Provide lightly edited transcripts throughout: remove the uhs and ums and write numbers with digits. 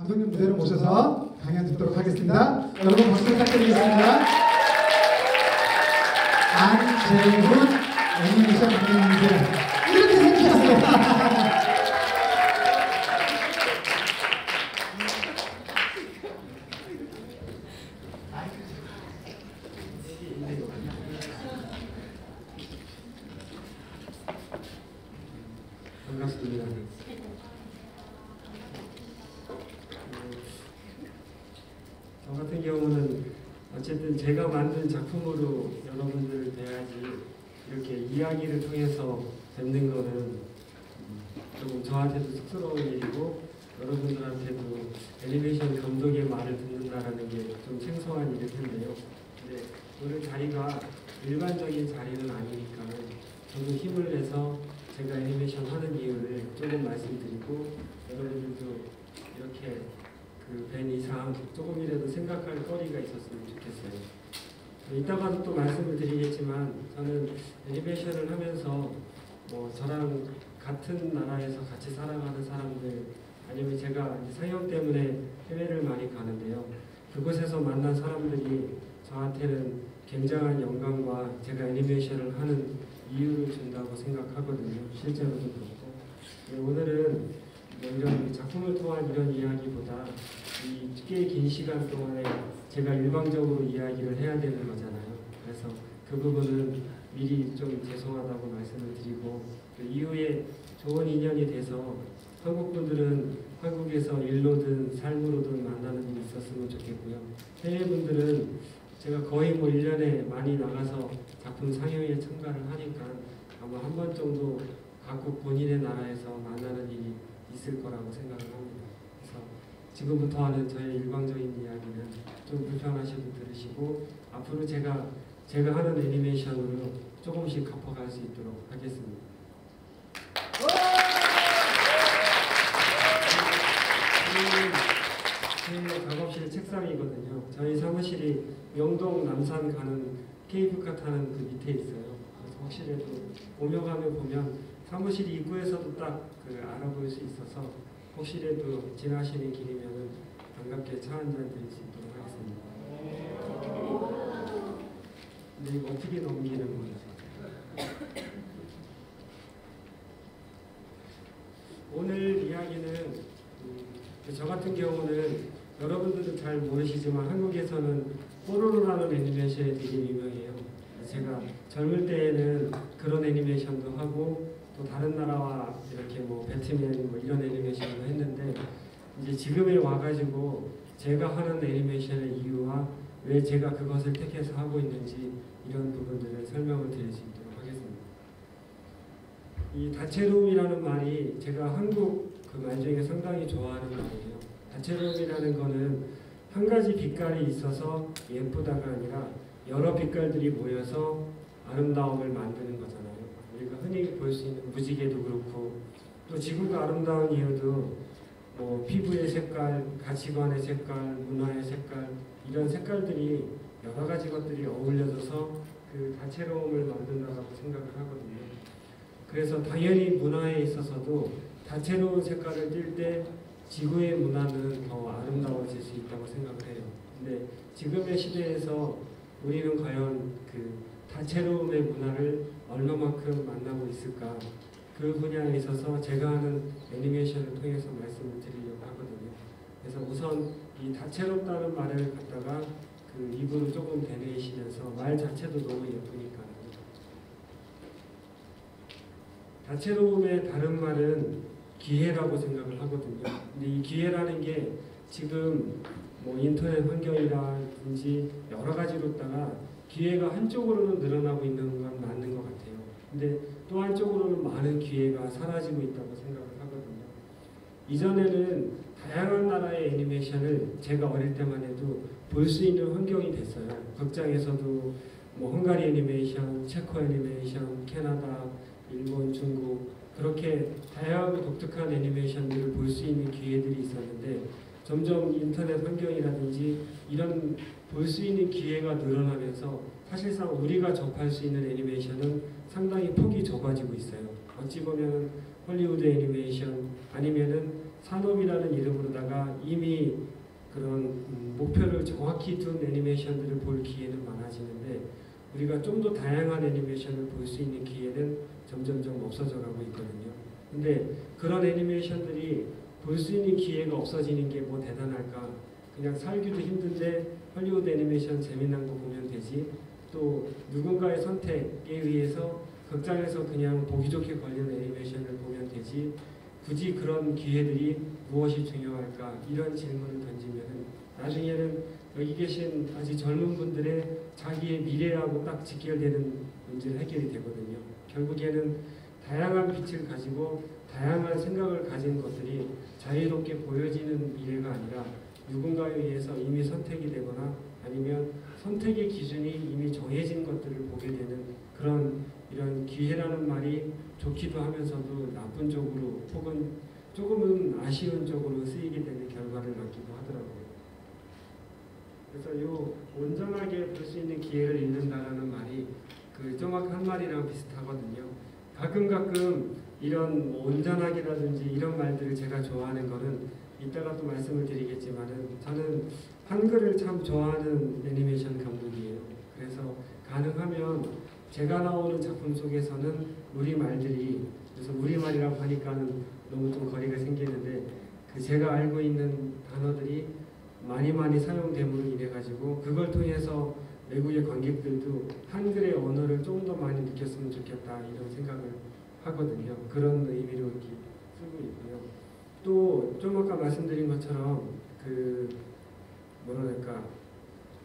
감독님 무대로 모셔서 강연 듣도록 하겠습니다. 여러분 박수 부탁드리겠습니다. 안재훈 애니메이션 감독님들 이렇게 생기셨어요. 반갑습니다. 저 같은 경우는 어쨌든 제가 만든 작품으로 여러분들을 뵈야지 이렇게 이야기를 통해서 뵙는 거는 조금 저한테도 쑥스러운 일이고 여러분들한테도 애니메이션 감독의 말을 듣는다라는 게 좀 생소한 일일 텐데요. 근데 오늘 자리가 일반적인 자리는 아니니까 저도 힘을 내서 제가 애니메이션 하는 이유를 조금 말씀드리고 여러분들도 이렇게 뵌 이상 조금이라도 생각할 거리가 있었으면 좋겠어요. 이따가도 또 말씀을 드리겠지만 저는 애니메이션을 하면서 뭐 저랑 같은 나라에서 같이 살아가는 사람들 아니면 제가 상영 때문에 해외를 많이 가는데요. 그곳에서 만난 사람들이 저한테는 굉장한 영광과 제가 애니메이션을 하는 이유를 준다고 생각하거든요. 실제로도 그렇고. 오늘은 뭐 이런 작품을 통한 이런 이야기보다 이 꽤 긴 시간 동안에 제가 일방적으로 이야기를 해야 되는 거잖아요. 그래서 그 부분은 미리 좀 죄송하다고 말씀을 드리고 그 이후에 좋은 인연이 돼서 한국 분들은 한국에서 일로든 삶으로든 만나는 일이 있었으면 좋겠고요. 해외 분들은 제가 거의 뭐 1년에 많이 나가서 작품 상영에 참가를 하니까 아마 한 번 정도 각국 본인의 나라에서 만나는 일이 있을 거라고 생각을 합니다. 그래서 지금부터 하는 저의 일방적인 이야기는 좀 불편하셔도 들으시고 앞으로 제가 하는 애니메이션으로 조금씩 갚아갈 수 있도록 하겠습니다. 제 작업실 책상이거든요. 저희 사무실이 영동 남산 가는 케이블카 타는 그 밑에 있어요. 그래서 혹시라도 오며가며 보면 사무실 입구에서도 딱 알아볼 수 있어서 혹시라도 지나시는 길이면 반갑게 차 한잔 드릴 수 있도록 하겠습니다. 근데 이거 어떻게 넘기는 거예요? 오늘 이야기는 저 같은 경우는 여러분들도 잘 모르시지만 한국에서는 뽀로로라는 애니메이션이 되게 유명해요. 제가 젊을 때에는 그런 애니메이션도 하고 또 다른 나라와 이렇게 뭐 배트맨 뭐 이런 애니메이션도 했는데 이제 지금에 와가지고 제가 하는 애니메이션의 이유와 왜 제가 그것을 택해서 하고 있는지 이런 부분들을 설명을 드릴 수 있도록 하겠습니다. 이 다채로움이라는 말이 제가 한국 그 말 중에 상당히 좋아하는 말이에요. 다채로움이라는 거는 한 가지 빛깔이 있어서 예쁘다가 아니라 여러 빛깔들이 모여서 아름다움을 만드는 거잖아요. 우리가 흔히 볼 수 있는 무지개도 그렇고 또 지구가 아름다운 이유도 뭐 피부의 색깔, 가치관의 색깔, 문화의 색깔 이런 색깔들이 여러 가지 것들이 어울려져서 그 다채로움을 만든다고 생각을 하거든요. 그래서 당연히 문화에 있어서도 다채로운 색깔을 띌 때 지구의 문화는 더 아름다워질 수 있다고 생각을 해요. 근데 지금의 시대에서 우리는 과연 그 다채로움의 문화를 얼마만큼 만나고 있을까? 그 분야에 있어서 제가 하는 애니메이션을 통해서 말씀을 드리려고 하거든요. 그래서 우선 이 다채롭다는 말을 갖다가 그 입으로 조금 되뇌이시면서 말 자체도 너무 예쁘니까 다채로움의 다른 말은 기회라고 생각을 하거든요. 근데 이 기회라는 게 지금 뭐 인터넷 환경이라든지 여러 가지로다가 기회가 한쪽으로는 늘어나고 있는 건 맞는 것 같아요. 근데 또 한쪽으로는 많은 기회가 사라지고 있다고 생각을 하거든요. 이전에는 다양한 나라의 애니메이션을 제가 어릴 때만 해도 볼 수 있는 환경이 됐어요. 극장에서도 뭐 헝가리 애니메이션, 체코 애니메이션, 캐나다, 일본, 중국 그렇게 다양하고 독특한 애니메이션들을 볼 수 있는 기회들이 있었는데 점점 인터넷 환경이라든지 이런 볼 수 있는 기회가 늘어나면서 사실상 우리가 접할 수 있는 애니메이션은 상당히 폭이 좁아지고 있어요. 어찌 보면 헐리우드 애니메이션 아니면은 산업이라는 이름으로다가 이미 정확히 둔 애니메이션들을 볼 기회는 많아지는데 우리가 좀 더 다양한 애니메이션을 볼 수 있는 기회는 점점점 없어져 가고 있거든요. 근데 그런 애니메이션들이 볼 수 있는 기회가 없어지는 게 뭐 대단할까? 그냥 살기도 힘든데 헐리우드 애니메이션 재미난 거 보면 되지. 또 누군가의 선택에 의해서 극장에서 그냥 보기 좋게 걸리는 애니메이션을 보면 되지. 굳이 그런 기회들이 무엇이 중요할까? 이런 질문을 던지면은 나중에는 여기 계신 아직 젊은 분들의 자기의 미래하고 딱 직결되는 문제를 해결이 되거든요. 결국에는 다양한 빛을 가지고 다양한 생각을 가진 것들이 자유롭게 보여지는 미래가 아니라 누군가에 의해서 이미 선택이 되거나 아니면 선택의 기준이 이미 정해진 것들을 보게 되는 그런 이런 기회라는 말이 좋기도 하면서도 나쁜 쪽으로 혹은 조금은 아쉬운 쪽으로 쓰이게 되는 결과를 낳기도 하더라고요. 그래서 요 온전하게 볼 수 있는 기회를 잃는다라는 말이 그 정확한 말이랑 비슷하거든요. 가끔 이런 뭐 온전하게라든지 이런 말들을 제가 좋아하는 거는 이따가 또 말씀을 드리겠지만은 저는 한글을 참 좋아하는 애니메이션 감독이에요. 그래서 가능하면 제가 나오는 작품 속에서는 우리말들이 그래서 우리말이라고 하니까는 너무 좀 거리가 생기는데 그 제가 알고 있는 단어들이 많이 사용됨으로 인해 가지고 그걸 통해서 외국의 관객들도 한글의 언어를 좀 더 많이 느꼈으면 좋겠다 이런 생각을 하거든요. 그런 의미로 이렇게 쓰고 있고요. 또 좀 아까 말씀드린 것처럼 그 뭐랄까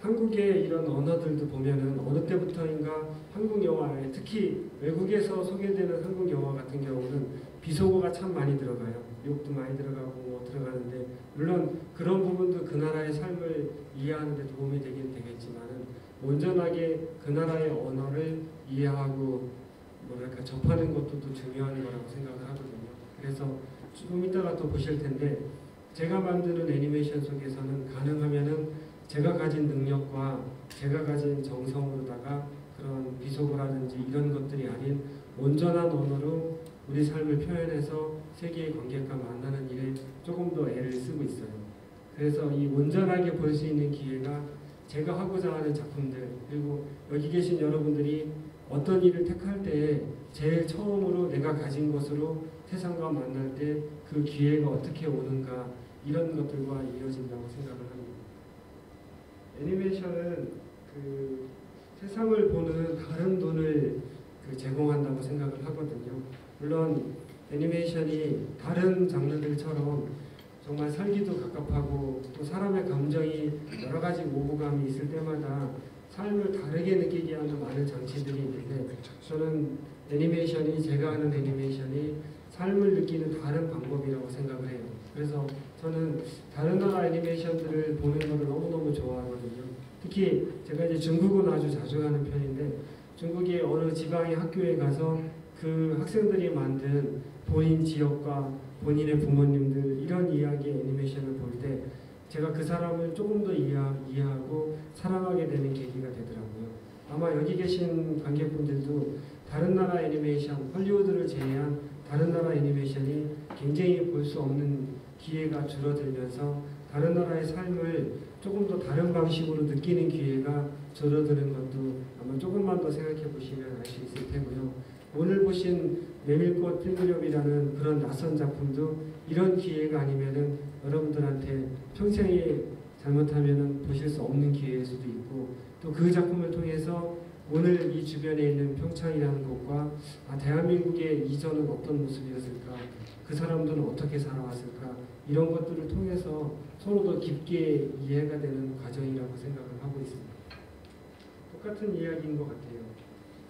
한국의 이런 언어들도 보면은 어느 때부터인가 한국 영화에 특히 외국에서 소개되는 한국 영화 같은 경우는 비속어가 참 많이 들어가요. 욕도 많이 들어가고 뭐 들어가는데 물론 그런 부분도 그 나라의 삶을 이해하는 데 도움이 되긴 되겠지만은 온전하게 그 나라의 언어를 이해하고 뭐랄까 접하는 것도 또 중요한 거라고 생각을 하거든요. 그래서 좀 이따가 또 보실 텐데 제가 만드는 애니메이션 속에서는 가능하면은 제가 가진 능력과 제가 가진 정성으로다가 그런 비속어라든지 이런 것들이 아닌 온전한 언어로 우리 삶을 표현해서 세계의 관객과 만나는 일에 조금 더 애를 쓰고 있어요. 그래서 이 온전하게 볼 수 있는 기회가 제가 하고자 하는 작품들 그리고 여기 계신 여러분들이 어떤 일을 택할 때 제일 처음으로 내가 가진 것으로 세상과 만날 때 그 기회가 어떻게 오는가 이런 것들과 이어진다고 생각을 합니다. 애니메이션은 그 세상을 보는 다른 눈을 제공한다고 생각을 하거든요. 물론 애니메이션이 다른 장르들처럼 정말 살기도 갑갑하고 또 사람의 감정이 여러 가지 오부감이 있을 때마다 삶을 다르게 느끼게 하는 많은 장치들이 있는데 저는 애니메이션이 제가 하는 애니메이션이 삶을 느끼는 다른 방법이라고 생각을 해요. 그래서 저는 다른 나라 애니메이션들을 보는 것을 너무너무 좋아하거든요. 특히 제가 이제 중국은 아주 자주 가는 편인데 중국의 어느 지방의 학교에 가서 그 학생들이 만든 본인 지역과 본인의 부모님들 이런 이야기의 애니메이션을 볼 때 제가 그 사람을 조금 더 이해하고 사랑하게 되는 계기가 되더라고요. 아마 여기 계신 관객분들도 다른 나라 애니메이션, 헐리우드를 제외한 다른 나라 애니메이션이 굉장히 볼 수 없는 기회가 줄어들면서 다른 나라의 삶을 조금 더 다른 방식으로 느끼는 기회가 줄어드는 것도 아마 조금만 더 생각해 보시면 알 수 있을 테고요. 오늘 보신 메밀꽃 필그렵이라는 그런 낯선 작품도 이런 기회가 아니면은 여러분들한테 평생에 잘못하면은 보실 수 없는 기회일 수도 있고 또 그 작품을 통해서 오늘 이 주변에 있는 평창이라는 곳과 대한민국의 이전은 어떤 모습이었을까 그 사람들은 어떻게 살아왔을까 이런 것들을 통해서 서로 더 깊게 이해가 되는 과정이라고 생각을 하고 있습니다. 똑같은 이야기인 것 같아요.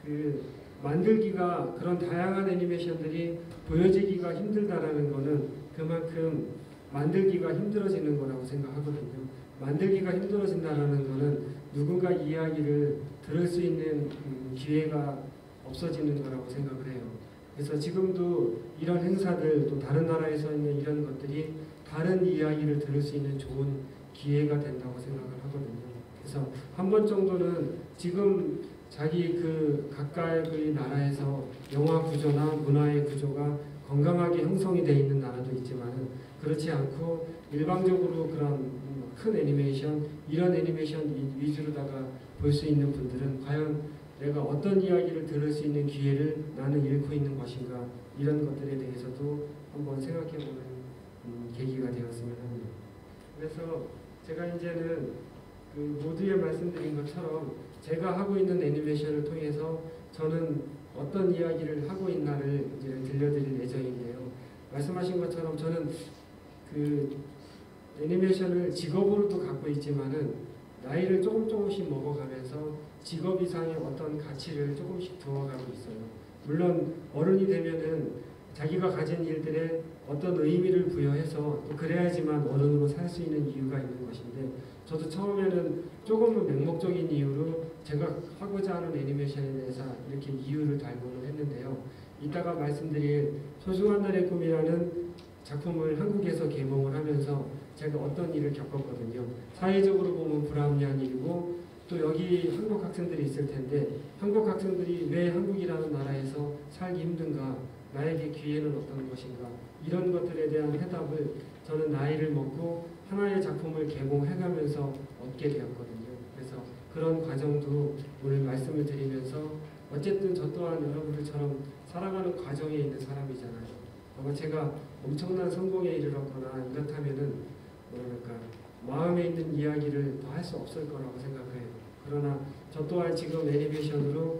그 만들기가 그런 다양한 애니메이션들이 보여지기가 힘들다라는 거는 그만큼 만들기가 힘들어지는 거라고 생각하거든요. 만들기가 힘들어진다라는 거는 누군가 이야기를 들을 수 있는 기회가 없어지는 거라고 생각을 해요. 그래서 지금도 이런 행사들 또 다른 나라에서 있는 이런 것들이 다른 이야기를 들을 수 있는 좋은 기회가 된다고 생각을 하거든요. 그래서 한 번 정도는 지금 자기 그 각각의 나라에서 영화 구조나 문화의 구조가 건강하게 형성이 되어 있는 나라도 있지만 그렇지 않고 일방적으로 그런 큰 애니메이션, 이런 애니메이션 위주로다가 볼 수 있는 분들은 과연 내가 어떤 이야기를 들을 수 있는 기회를 나는 잃고 있는 것인가, 이런 것들에 대해서도 한번 생각해보는 계기가 되었으면 합니다. 그래서 제가 이제는 그 모두에 말씀드린 것처럼 제가 하고 있는 애니메이션을 통해서 저는 어떤 이야기를 하고 있나를 이제 들려드릴 예정인데요. 말씀하신 것처럼 저는 그 애니메이션을 직업으로도 갖고 있지만은 나이를 조금씩 먹어가면서 직업 이상의 어떤 가치를 조금씩 두어가고 있어요. 물론 어른이 되면은 자기가 가진 일들에 어떤 의미를 부여해서 또 그래야지만 어른으로 살 수 있는 이유가 있는 것인데, 저도 처음에는 조금은 맹목적인 이유로 제가 하고자 하는 애니메이션에 대해서 이렇게 이유를 달고는 했는데요. 이따가 말씀드릴 소중한 날의 꿈이라는 작품을 한국에서 개봉을 하면서 제가 어떤 일을 겪었거든요. 사회적으로 보면 불합리한 일이고, 또 여기 한국 학생들이 있을 텐데 한국 학생들이 왜 한국이라는 나라에서 살기 힘든가, 나에게 기회는 어떤 것인가, 이런 것들에 대한 해답을 저는 나이를 먹고 하나의 작품을 개봉해가면서 얻게 되었거든요. 그래서 그런 과정도 오늘 말씀을 드리면서 어쨌든 저 또한 여러분들처럼 살아가는 과정에 있는 사람이잖아요. 아마 제가 엄청난 성공에 이르렀거나 이렇다면은 뭐랄까 마음에 있는 이야기를 더 할 수 없을 거라고 생각해요. 그러나 저 또한 지금 애니메이션으로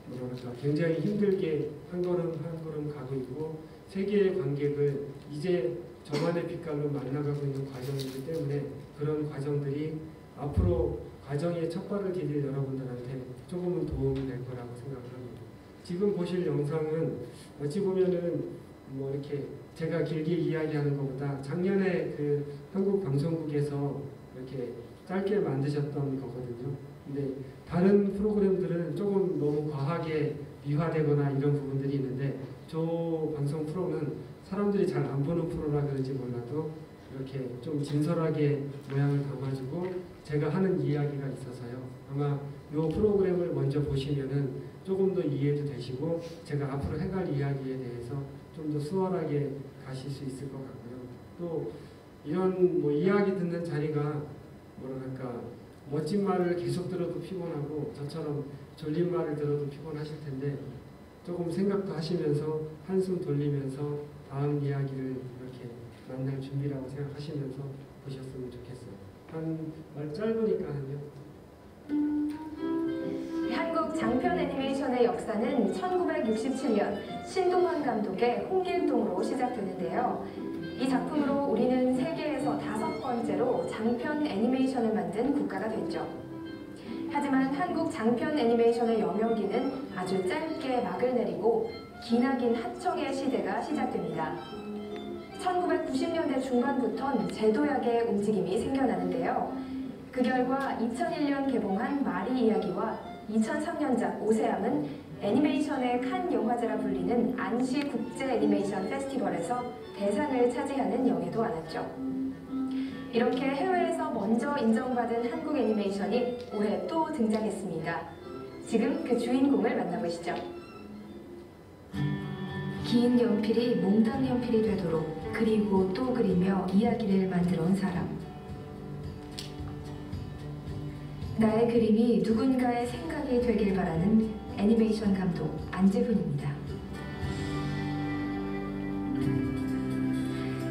뭐랄까 굉장히 힘들게 한 걸음 한 걸음 가고 있고, 세계의 관객을 이제 저만의 빛깔로 만나가고 있는 과정이기 때문에 그런 과정들이 앞으로 과정의 첫 발을 디딜 여러분들한테 조금은 도움이 될 거라고 생각을 합니다. 지금 보실 영상은 어찌 보면은 뭐 이렇게 제가 길게 이야기하는 것보다 작년에 그 한국 방송국에서 이렇게 짧게 만드셨던 거거든요. 근데 다른 프로그램들은 조금 너무 과하게 미화되거나 이런 부분들이 있는데, 저 방송 프로는 사람들이 잘 안 보는 프로라 그런지 몰라도 이렇게 좀 진솔하게 모양을 담아주고 제가 하는 이야기가 있어서요. 아마 이 프로그램을 먼저 보시면은 조금 더 이해도 되시고 제가 앞으로 해갈 이야기에 대해서 좀 더 수월하게 가실 수 있을 것 같고요. 또 이런 뭐 이야기 듣는 자리가 뭐랄까 멋진 말을 계속 들어도 피곤하고 저처럼 졸린 말을 들어도 피곤하실 텐데, 조금 생각도 하시면서 한숨 돌리면서 다음 이야기를 이렇게 만날 준비라고 생각하시면서 보셨으면 좋겠어요. 말 짧으니까요. 한국 장편 애니메이션의 역사는 1967년 신동환 감독의 홍길동으로 시작되는데요. 이 작품으로 우리는 세계에서 5번째로 장편 애니메이션을 만든 국가가 됐죠. 하지만 한국 장편 애니메이션의 여명기는 아주 짧게 막을 내리고 기나긴 하청의 시대가 시작됩니다. 1990년대 중반부터는 제도약의 움직임이 생겨나는데요. 그 결과 2001년 개봉한 마리 이야기와 2003년작 오세암은 애니메이션의 칸 영화제라 불리는 안시 국제 애니메이션 페스티벌에서 대상을 차지하는 영예도 안았죠. 이렇게 해외에서 먼저 인정받은 한국 애니메이션이 올해 또 등장했습니다. 지금 그 주인공을 만나보시죠. 긴 연필이 몽땅 연필이 되도록 그리고 또 그리며 이야기를 만들어 온 사람. 나의 그림이 누군가의 생각이 되길 바라는 애니메이션 감독 안재훈입니다.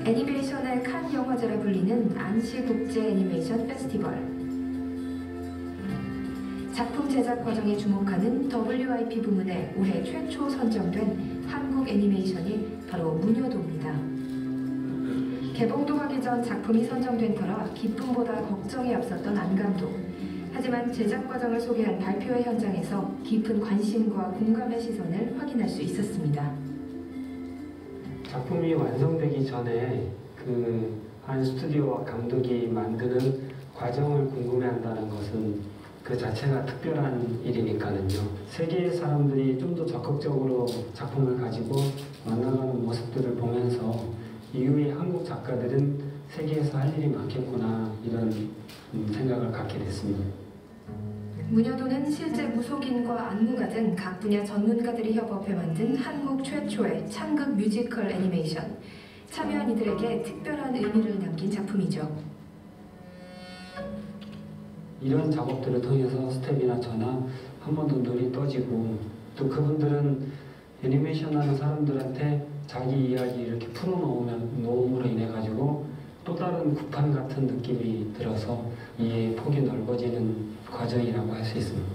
애니메이션의 칸 영화제라 불리는 안시 국제 애니메이션 페스티벌. 작품 제작 과정에 주목하는 WIP 부문에 올해 최초 선정된 한국 애니메이션이 바로 문효도입니다. 개봉도 하기 전 작품이 선정된 터라 기쁨보다 걱정이 앞섰던 안 감독. 하지만 제작 과정을 소개한 발표회 현장에서 깊은 관심과 공감의 시선을 확인할 수 있었습니다. 작품이 완성되기 전에 한 스튜디오와 감독이 만드는 과정을 궁금해한다는 것은 그 자체가 특별한 일이니까요. 세계의 사람들이 좀 더 적극적으로 작품을 가지고 만나가는 모습들을 보면서 이후에 한국 작가들은 세계에서 할 일이 많겠구나, 이런 생각을 갖게 됐습니다. 문여도는 실제 무속인과 안무가 등 각 분야 전문가들이 협업해 만든 한국 최초의 창극 뮤지컬 애니메이션. 참여한 이들에게 특별한 의미를 남긴 작품이죠. 이런 작업들을 통해서 스텝이나 저나 한 번 더 눈이 떠지고, 또 그분들은 애니메이션 하는 사람들한테 자기 이야기 이렇게 풀어놓음으로 인해 가지고 또 다른 구판 같은 느낌이 들어서 이해의 폭이 넓어지는 과정이라고 할 수 있습니다.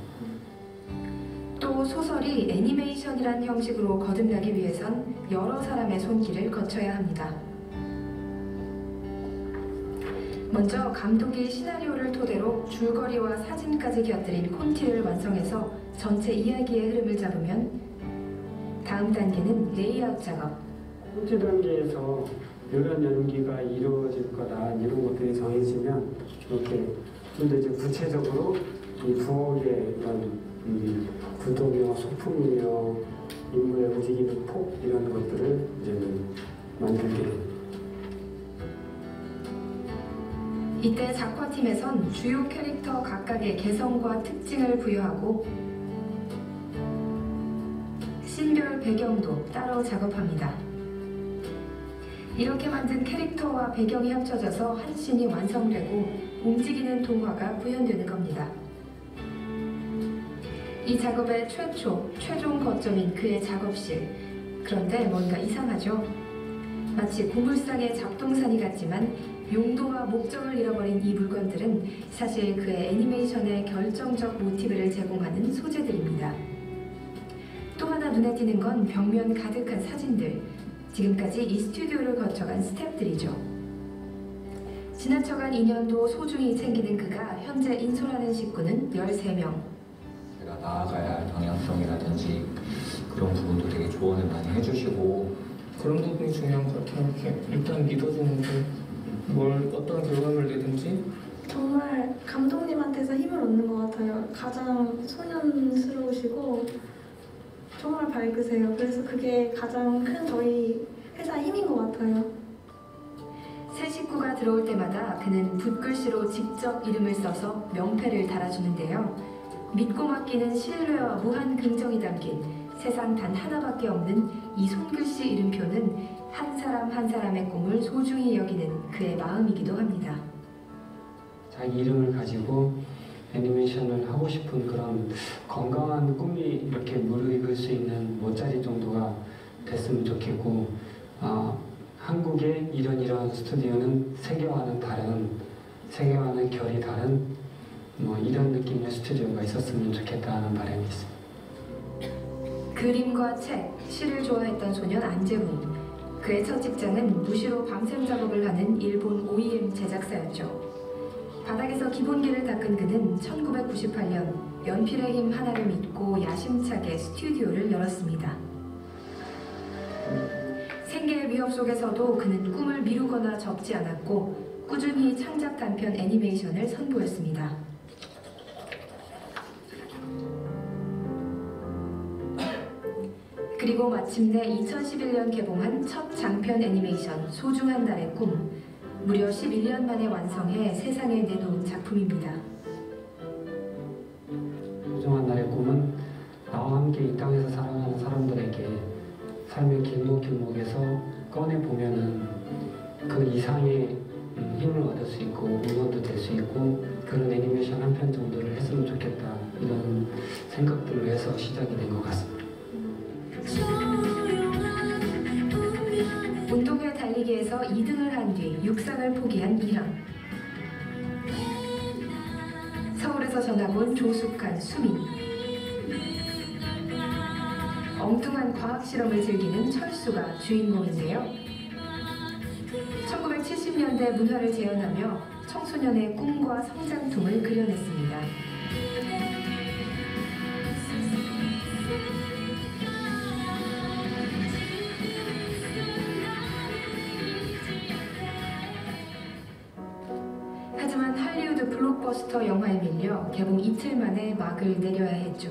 또 소설이 애니메이션이란 형식으로 거듭나기 위해선 여러 사람의 손길을 거쳐야 합니다. 먼저 감독이 시나리오를 토대로 줄거리와 사진까지 곁들인 콘티를 완성해서 전체 이야기의 흐름을 잡으면 다음 단계는 레이아웃 작업. 콘티 단계에서 이런 연기가 이루어질 거다 이런 것들이 정해지면 이렇게 좀 더 이제 구체적으로 이 부엌의 이런 구도며 소품이며 인물의 움직이는 폭 이런 것들을 이제는 만들게 됩니다. 이때 작화팀에선 주요 캐릭터 각각의 개성과 특징을 부여하고 씬별 배경도 따로 작업합니다. 이렇게 만든 캐릭터와 배경이 합쳐져서 한 씬이 완성되고 움직이는 동화가 구현되는 겁니다. 이 작업의 최종 거점인 그의 작업실. 그런데 뭔가 이상하죠? 마치 고물상의 잡동사니 같지만 용도와 목적을 잃어버린 이 물건들은 사실 그의 애니메이션의 결정적 모티브를 제공하는 소재들입니다. 또 하나 눈에 띄는 건 벽면 가득한 사진들. 지금까지 이 스튜디오를 거쳐간 스태프들이죠. 지나쳐간 인연도 소중히 챙기는 그가 현재 인솔하는 식구는 13명. 제가 나아가야 할 방향성이라든지 그런 부분도 되게 조언을 많이 해주시고 그런 부분이 중요한 것 같아요. 이렇게 일단 믿어주는 게 어떤 결과물 내든지 정말 감독님한테서 힘을 얻는 것 같아요. 가장 소년스러우시고 정말 밝으세요. 그래서 그게 가장 큰 저희 회사의 힘인 것 같아요. 새 식구가 들어올 때마다 그는 붓글씨로 직접 이름을 써서 명패를 달아주는데요. 믿고 맡기는 신뢰와 무한 긍정이 담긴 세상 단 하나밖에 없는 이 손글씨 이름표는 한 사람 한 사람의 꿈을 소중히 여기는 그의 마음이기도 합니다. 자기 이름을 가지고 애니메이션을 하고 싶은 그런 건강한 꿈이 이렇게 무르익을 수 있는 모짜리 정도가 됐으면 좋겠고, 한국의 이런 스튜디오는 세계와는 결이 다른 이런 느낌의 스튜디오가 있었으면 좋겠다는 바람이 있습니다. 그림과 책, 시를 좋아했던 소년 안재훈. 그의 첫 직장은 무시로 밤샘 작업을 하는 일본 OEM 제작사였죠. 바닥에서 기본기를 닦은 그는 1998년 연필의 힘 하나를 믿고 야심차게 스튜디오를 열었습니다. 생계의 위협 속에서도 그는 꿈을 미루거나 접지 않았고 꾸준히 창작 단편 애니메이션을 선보였습니다. 그리고 마침내 2011년 개봉한 첫 장편 애니메이션 소중한 달의 꿈. 무려 11년 만에 완성해 세상에 내놓은 작품입니다. 소중한 날의 꿈은 나와 함께 이 땅에서 살아가는 사람들에게 삶의 길목길목에서 꺼내보면은 그 이상의 힘을 얻을 수 있고 응원도 될 수 있고 그런 애니메이션 한 편 정도를 했으면 좋겠다 이런 생각들로 해서 시작이 된 것 같습니다. 운동회 달리기에서 2등을 한 뒤 육상을 포기한 이랑. 서울에서 전학 온 조숙한 수민. 엉뚱한 과학 실험을 즐기는 철수가 주인공인데요. 1970년대 문화를 재현하며 청소년의 꿈과 성장통을 그려냈습니다. 하지만 할리우드 블록버스터 영화에 밀려 개봉 이틀 만에 막을 내려야 했죠.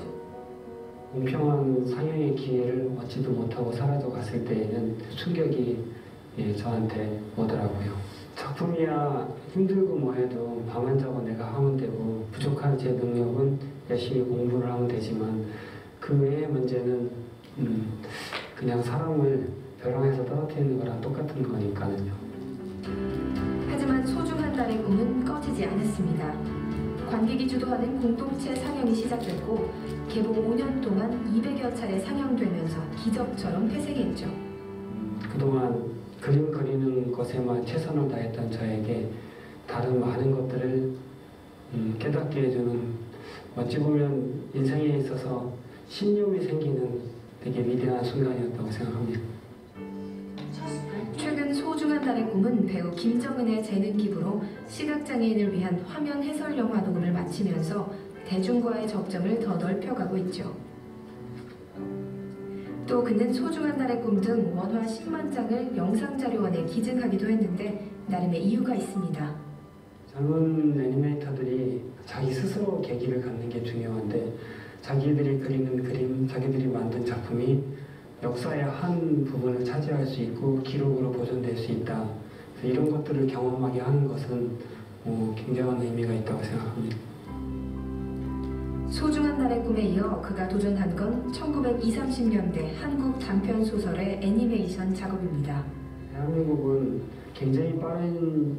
공평한 상영의 기회를 얻지도 못하고 사라져 갔을 때에는 충격이 저한테 오더라고요. 작품이야 힘들고 뭐해도 밤은 자고 내가 하면 되고 부족한 제 능력은 열심히 공부를 하면 되지만 그 외의 문제는 그냥 사람을 벼랑에서 떨어뜨리는 거랑 똑같은 거니까요. 하지만 소중한 달의 꿈은 꺼지지 않았습니다. 관객이 주도하는 공동체 상영이 시작됐고 개봉 5년 동안 200여 차례 상영되면서 기적처럼 회생했죠. 그동안 그림 그리는 것에만 최선을 다했던 저에게 다른 많은 것들을 깨닫게 해주는 어찌 보면 인생에 있어서 신념이 생기는 되게 위대한 순간이었다고 생각합니다. 최근 소중한 달의 꿈은 배우 김정은의 재능 기부로 시각장애인을 위한 화면 해설 영화 녹음을 마치면서 대중과의 접점을 더 넓혀가고 있죠. 또 그는 소중한 달의 꿈 등 원화 10만 장을 영상자료원에 기증하기도 했는데 나름의 이유가 있습니다. 젊은 애니메이터들이 자기 스스로 계기를 갖는 게 중요한데 자기들이 그리는 그림, 자기들이 만든 작품이 역사의 한 부분을 차지할 수 있고 기록으로 보존될 수 있다. 이런 것들을 경험하게 하는 것은 굉장한 의미가 있다고 생각합니다. 소중한 달의 꿈에 이어 그가 도전한 건 1920, 30년대 한국 단편 소설의 애니메이션 작업입니다. 대한민국은 굉장히 빠른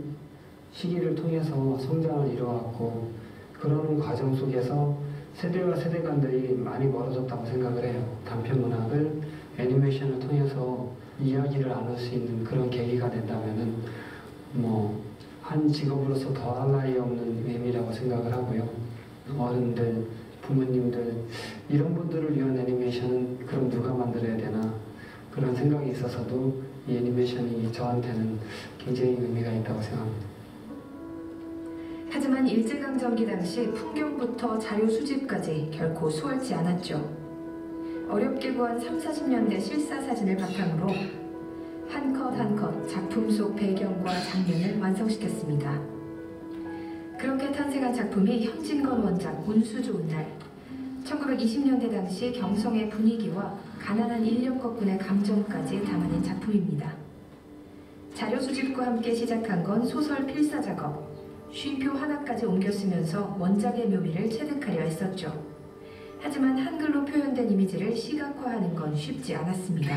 시기를 통해서 성장을 이뤄왔고 그런 과정 속에서 세대와 세대 간들이 많이 멀어졌다고 생각을 해요. 단편 문학을 애니메이션을 통해서 이야기를 나눌 수 있는 그런 계기가 된다면은 한 직업으로서 더할 나위 없는 의미라고 생각을 하고요. 어른들, 부모님들 이런 분들을 위한 애니메이션은 그럼 누가 만들어야 되나 그런 생각이 있어서도 이 애니메이션이 저한테는 굉장히 의미가 있다고 생각합니다. 하지만 일제강점기 당시 풍경부터 자료 수집까지 결코 수월치 않았죠. 어렵게 구한 3, 40년대 실사사진을 바탕으로 한 컷 한 컷 작품 속 배경과 장면을 완성시켰습니다. 그렇게 탄생한 작품이 현진건 원작 운수 좋은 날. 1920년대 당시 경성의 분위기와 가난한 인력거꾼의 감정까지 담아낸 작품입니다. 자료 수집과 함께 시작한 건 소설 필사 작업. 쉼표 하나까지 옮겨 쓰면서 원작의 묘미를 체득하려 했었죠. 하지만 한글로 표현된 이미지를 시각화하는 건 쉽지 않았습니다.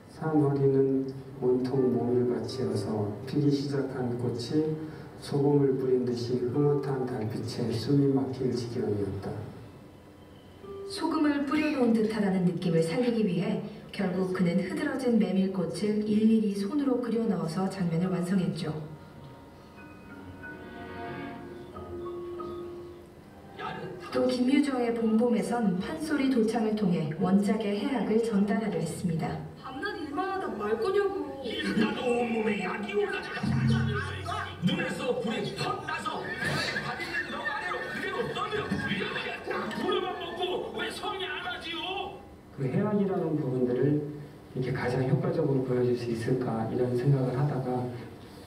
산허리는 온통 몸을 바치어서 피기 시작한 꽃이 소금을 뿌린 듯이 흐뭇한 달빛에 숨이 막힐 지경이었다. 소금을 뿌려놓은 듯하다는 느낌을 살리기 위해 결국 그는 흐드러진 메밀꽃을 일일이 손으로 그려 넣어서 장면을 완성했죠. 또 김유정의 봄봄에선 판소리 도창을 통해 원작의 해악을 전달하려 했습니다. 밤낮 일만 하다 말 거냐고. 나도 온몸에 약이 올라져가 눈에서 불이 턱 나서 바디는 너 아래로 그대로 떠며 불만 먹고 왜 성이 안 하지요? 그 해악이라는 부분들을 이렇게 가장 효과적으로 보여줄 수 있을까 이런 생각을 하다가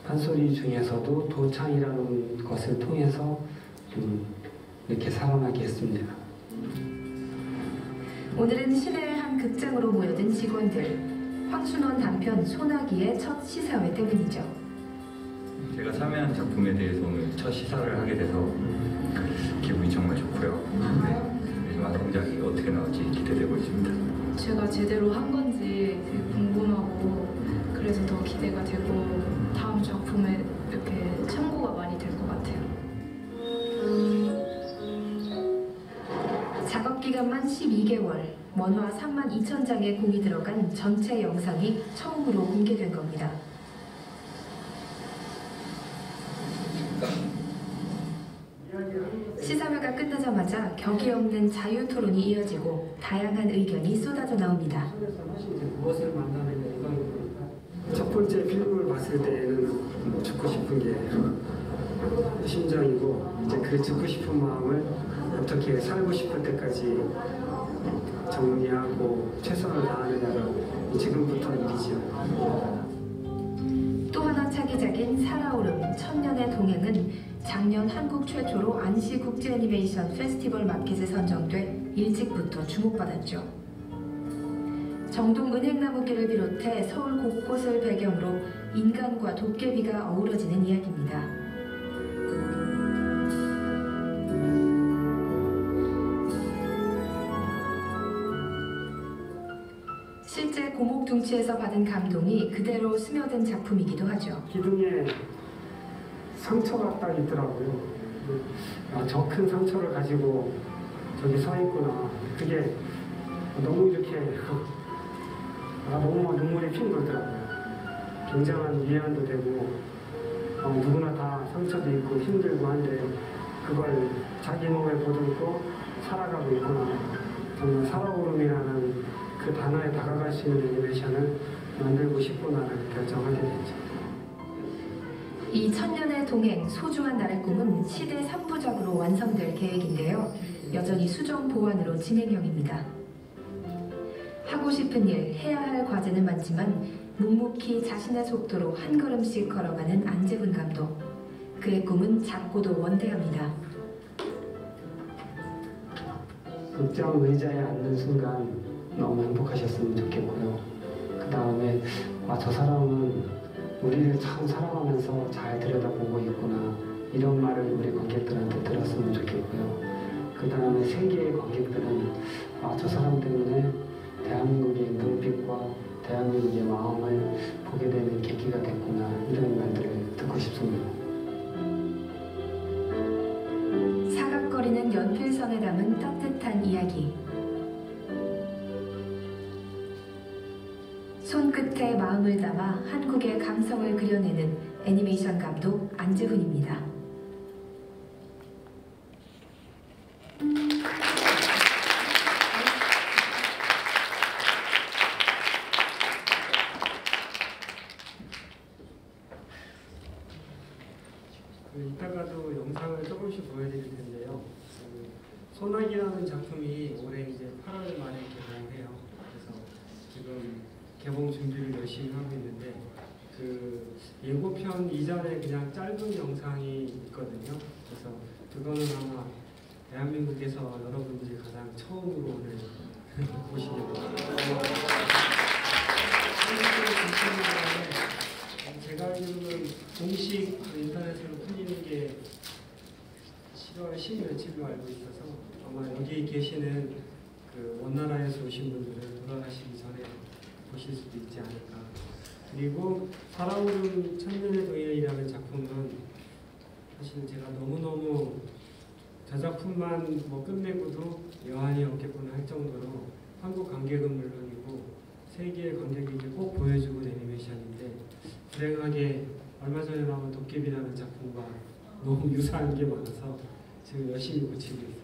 판소리 중에서도 도창이라는 것을 통해서 이렇게 살아나게 했습니다. 오늘은 시내의 한 극장으로 모여든 직원들. 황순원 단편 소나기의 첫 시사회 때문이죠. 제가 참여한 작품에 대해서 오늘 첫 시사를 하게 돼서 기분이 정말 좋고요. 네, 완성작이 어떻게 나올지 기대되고 있습니다. 제가 제대로 한 건지 되게 궁금하고 그래서 더 기대가 되고 다음 작품에 이렇게 참고가 많이 될 것 같아요. 작업 기간만 12개월, 원화 32,000장의 공이 들어간 전체 영상이 처음으로 공개된 겁니다. 시사회가 끝나자마자 격이 없는 자유 토론이 이어지고 다양한 의견이 쏟아져 나옵니다. 무엇을 만나느냐 첫 번째 필름을 봤을 때는 죽고 싶은 게 심정이고 이제 그 죽고 싶은 마음을 어떻게 살고 싶을 때까지 정리하고 최선을 다하느냐가 지금부터 일이죠. 또 하나 차기작인 살아오름 천년의 동행은 작년 한국 최초로 안시국제 애니메이션 페스티벌 마켓에 선정돼 일찍부터 주목받았죠. 정동 은행나무길을 비롯해 서울 곳곳을 배경으로 인간과 도깨비가 어우러지는 이야기입니다. 실제 고목둥치에서 받은 감동이 그대로 스며든 작품이기도 하죠. 기둥에 상처가 딱 있더라고요. 저 큰 상처를 가지고 저기 서 있구나. 그게 너무 이렇게 너무 눈물이 핑 돌더라고요. 굉장한 위안도 되고 누구나 다 상처도 있고 힘들고 한데 그걸 자기 몸에 보듬고 살아가고 있구나. 정말 살아오름이라는 그 단어에 다가갈 수 있는 애니메이션을 만들고 싶구나를 결정하게 됐죠. 이 천년의 동행 소중한 나의 꿈은 시대 3부작으로 완성될 계획인데요. 여전히 수정 보완으로 진행형입니다. 하고 싶은 일, 해야 할 과제는 많지만 묵묵히 자신의 속도로 한 걸음씩 걸어가는 안재훈 감독. 그의 꿈은 작고도 원대합니다. 극장 의자에 앉는 순간 너무 행복하셨으면 좋겠고요. 그 다음에 저 사람은 우리를 참 사랑하면서 잘 들여다보고 있구나, 이런 말을 우리 관객들한테 들었으면 좋겠고요. 그 다음에 세계의 관객들은 저 사람 때문에 대한민국의 눈빛과 대한민국의 마음을 보게 되는 계기가 됐구나, 이런 말들을 듣고 싶습니다. 사각거리는 연필선에 담은 따뜻한 이야기. 손끝에 마음을 담아 한국의 감성을 그려내는 애니메이션 감독 안재훈입니다. 이따가도 영상을 조금씩 보여드릴 텐데요. 소나기라는 작품이 올해 이제 8월 말에 개봉을 해요. 그래서 지금 개봉 준비를 열심히 하고 있는데 그 예고편 이전에 그냥 짧은 영상이 있거든요. 그래서 그거는 아마 대한민국에서 여러분들이 가장 처음으로 오늘 보시려고 제가 알기로는 공식 인터넷으로 풀리는 게 7월 10 며칠로 알고 있어서 아마 여기 계시는 그 원나라에서 오신 분들은 돌아가시기 전에 보실 수도 있지 않을까. 그리고 살아오른 천년의 동행이라는 작품은 사실 제가 너무너무 저 작품만 끝내고도 여한이 없겠구나 할 정도로 한국 관객은 물론이고 세계의 관객에게 꼭 보여주고 애니메이션인데 불행하게 얼마 전에 나온 도깨비라는 작품과 너무 유사한 게 많아서 지금 열심히 고치고 있어요.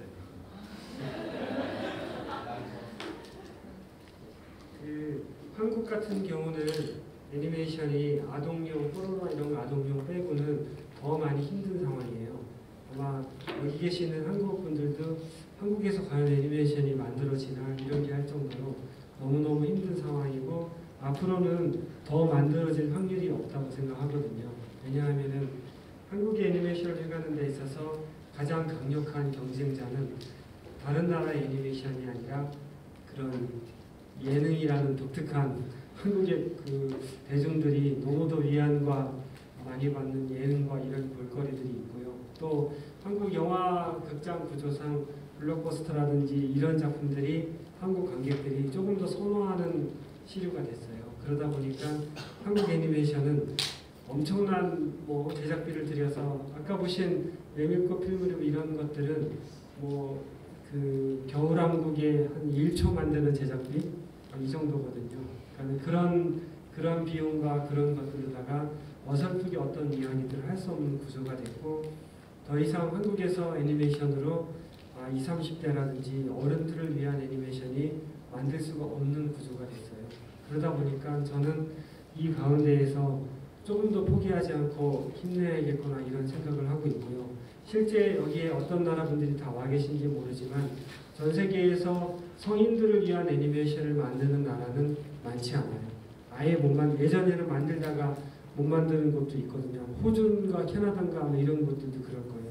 한국 같은 경우는 애니메이션이 아동용, 코로나 이런 거 아동용 빼고는 더 많이 힘든 상황이에요. 아마 여기 계시는 한국 분들도 한국에서 과연 애니메이션이 만들어지나 이런 게 할 정도로 너무너무 힘든 상황이고 앞으로는 더 만들어질 확률이 없다고 생각하거든요. 왜냐하면은 한국의 애니메이션을 해가는 데 있어서 가장 강력한 경쟁자는 다른 나라의 애니메이션이 아니라 그런 예능이라는 독특한 한국의 그 대중들이 너무도 위안과 많이 받는 예능과 이런 볼거리들이 있고요. 또 한국 영화 극장 구조상 블록버스터라든지 이런 작품들이 한국 관객들이 조금 더 선호하는 시류가 됐어요. 그러다 보니까 한국 애니메이션은 엄청난 제작비를 들여서 아까 보신 메밀꽃 필름리브 이런 것들은 그 겨울왕국의 한 1초 만드는 제작비 이 정도거든요. 그러니까 그런 비용과 그런 것들에다가 어설프게 어떤 이야기들을 할 수 없는 구조가 됐고 더 이상 한국에서 애니메이션으로 20, 30대라든지 어른들을 위한 애니메이션이 만들 수가 없는 구조가 됐어요. 그러다 보니까 저는 이 가운데에서 조금 더 포기하지 않고 힘내야겠구나 이런 생각을 하고 있고요. 실제 여기에 어떤 나라 분들이 다 와 계신지 모르지만 전 세계에서 성인들을 위한 애니메이션을 만드는 나라는 많지 않아요. 아예 예전에는 만들다가 못 만드는 곳도 있거든요. 호주인가 캐나다인가 이런 곳들도 그럴 거예요.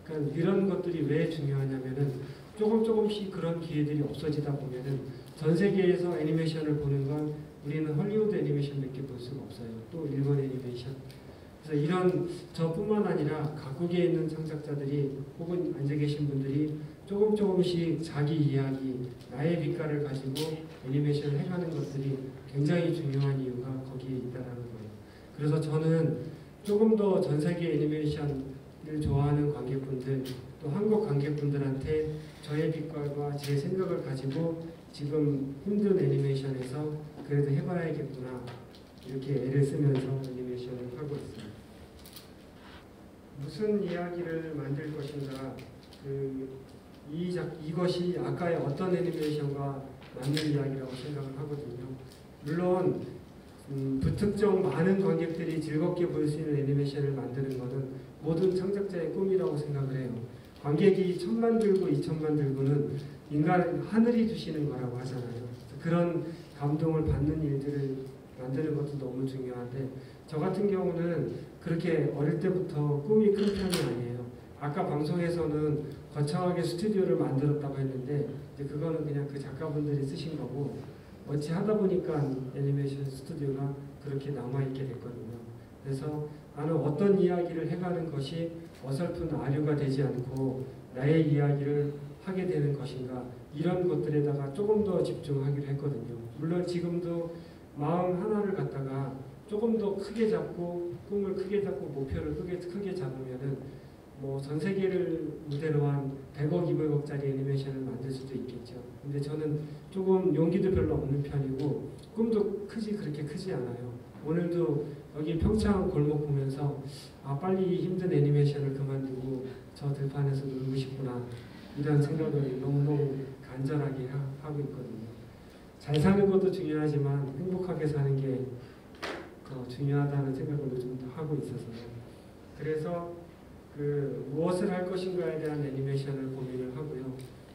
그러니까 이런 것들이 왜 중요하냐면은 조금씩 그런 기회들이 없어지다 보면은 전 세계에서 애니메이션을 보는 건 우리는 헐리우드 애니메이션밖에 볼 수가 없어요. 또 일본 애니메이션. 그래서 이런 저뿐만 아니라 각국에 있는 창작자들이 혹은 앉아 계신 분들이 조금씩 자기 이야기, 나의 빛깔을 가지고 애니메이션을 해가는 것들이 굉장히 중요한 이유가 거기에 있다는 거예요. 그래서 저는 조금 더 전 세계 애니메이션을 좋아하는 관객분들, 또 한국 관객분들한테 저의 빛깔과 제 생각을 가지고 지금 힘든 애니메이션에서 그래도 해봐야겠구나 이렇게 애를 쓰면서 애니메이션을 하고 있습니다. 무슨 이야기를 만들 것인가, 이것이 아까의 어떤 애니메이션과 맞는 이야기라고 생각을 하거든요. 물론 불특정 많은 관객들이 즐겁게 볼 수 있는 애니메이션을 만드는 것은 모든 창작자의 꿈이라고 생각을 해요. 관객이 1000만 들고 2000만 들고는 인간 하늘이 주시는 거라고 하잖아요. 그런 감동을 받는 일들을 만드는 것도 너무 중요한데, 저 같은 경우는 그렇게 어릴 때부터 꿈이 큰 편이 아니에요. 아까 방송에서는 거창하게 스튜디오를 만들었다고 했는데 이제 그거는 그냥 그 작가분들이 쓰신 거고, 어찌 하다 보니까 애니메이션 스튜디오가 그렇게 남아있게 됐거든요. 그래서 나는 어떤 이야기를 해가는 것이 어설픈 아류가 되지 않고 나의 이야기를 하게 되는 것인가, 이런 것들에다가 조금 더 집중하기로 했거든요. 물론 지금도 마음 하나를 갖다가 조금 더 크게 잡고 꿈을 크게 잡고 목표를 크게 잡으면은 뭐 전 세계를 무대로 한 100억, 200억짜리 애니메이션을 만들 수도 있겠죠. 근데 저는 조금 용기도 별로 없는 편이고 꿈도 그렇게 크지 않아요. 오늘도 여기 평창 골목 보면서 빨리 이 힘든 애니메이션을 그만두고 저 들판에서 놀고 싶구나, 이런 생각을 너무너무 간절하게 하고 있거든요. 잘 사는 것도 중요하지만 행복하게 사는 게 더 중요하다는 생각을 요즘 하고 있어서요. 그래서 무엇을 할 것인가에 대한 애니메이션을 고민을 하고요.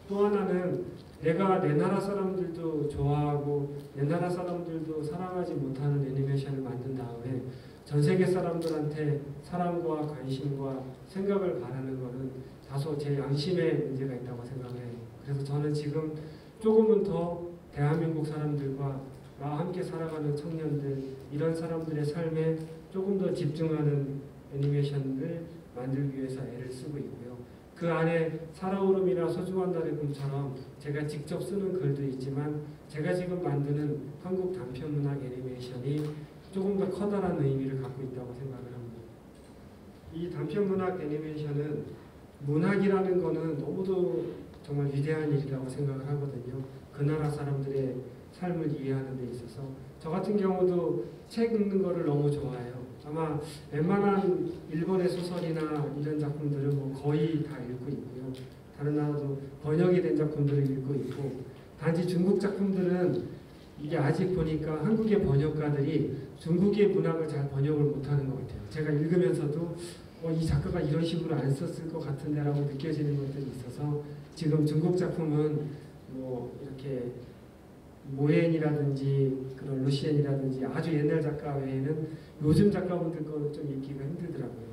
또 하나는 내가 내 나라 사람들도 좋아하고 내 나라 사람들도 사랑하지 못하는 애니메이션을 만든 다음에 전 세계 사람들한테 사랑과 관심과 생각을 바라는 것은 다소 제 양심에 문제가 있다고 생각해요. 그래서 저는 지금 조금은 더 대한민국 사람들과 나와 함께 살아가는 청년들, 이런 사람들의 삶에 조금 더 집중하는 애니메이션을 만들기 위해서 애를 쓰고 있고요. 그 안에 살아오름이나 소중한 날의 꿈처럼 제가 직접 쓰는 글도 있지만 제가 지금 만드는 한국 단편문학 애니메이션이 조금 더 커다란 의미를 갖고 있다고 생각을 합니다. 이 단편문학 애니메이션은 문학이라는 거는 너무도 정말 위대한 일이라고 생각을 하거든요. 그 나라 사람들의 삶을 이해하는 데 있어서 저 같은 경우도 책 읽는 거를 너무 좋아해요. 아마 웬만한 일본의 소설이나 이런 작품들은 뭐 거의 다 읽고 있고요. 다른 나라도 번역이 된 작품들을 읽고 있고, 단지 중국 작품들은 이게 아직 보니까 한국의 번역가들이 중국의 문학을 잘 번역을 못하는 것 같아요. 제가 읽으면서도 이 작가가 이런 식으로 안 썼을 것 같은데 라고 느껴지는 것들이 있어서 지금 중국 작품은 뭐 이렇게 모엔이라든지 그런 루시엔이라든지 아주 옛날 작가 외에는 요즘 작가분들 거는 좀 읽기가 힘들더라고요.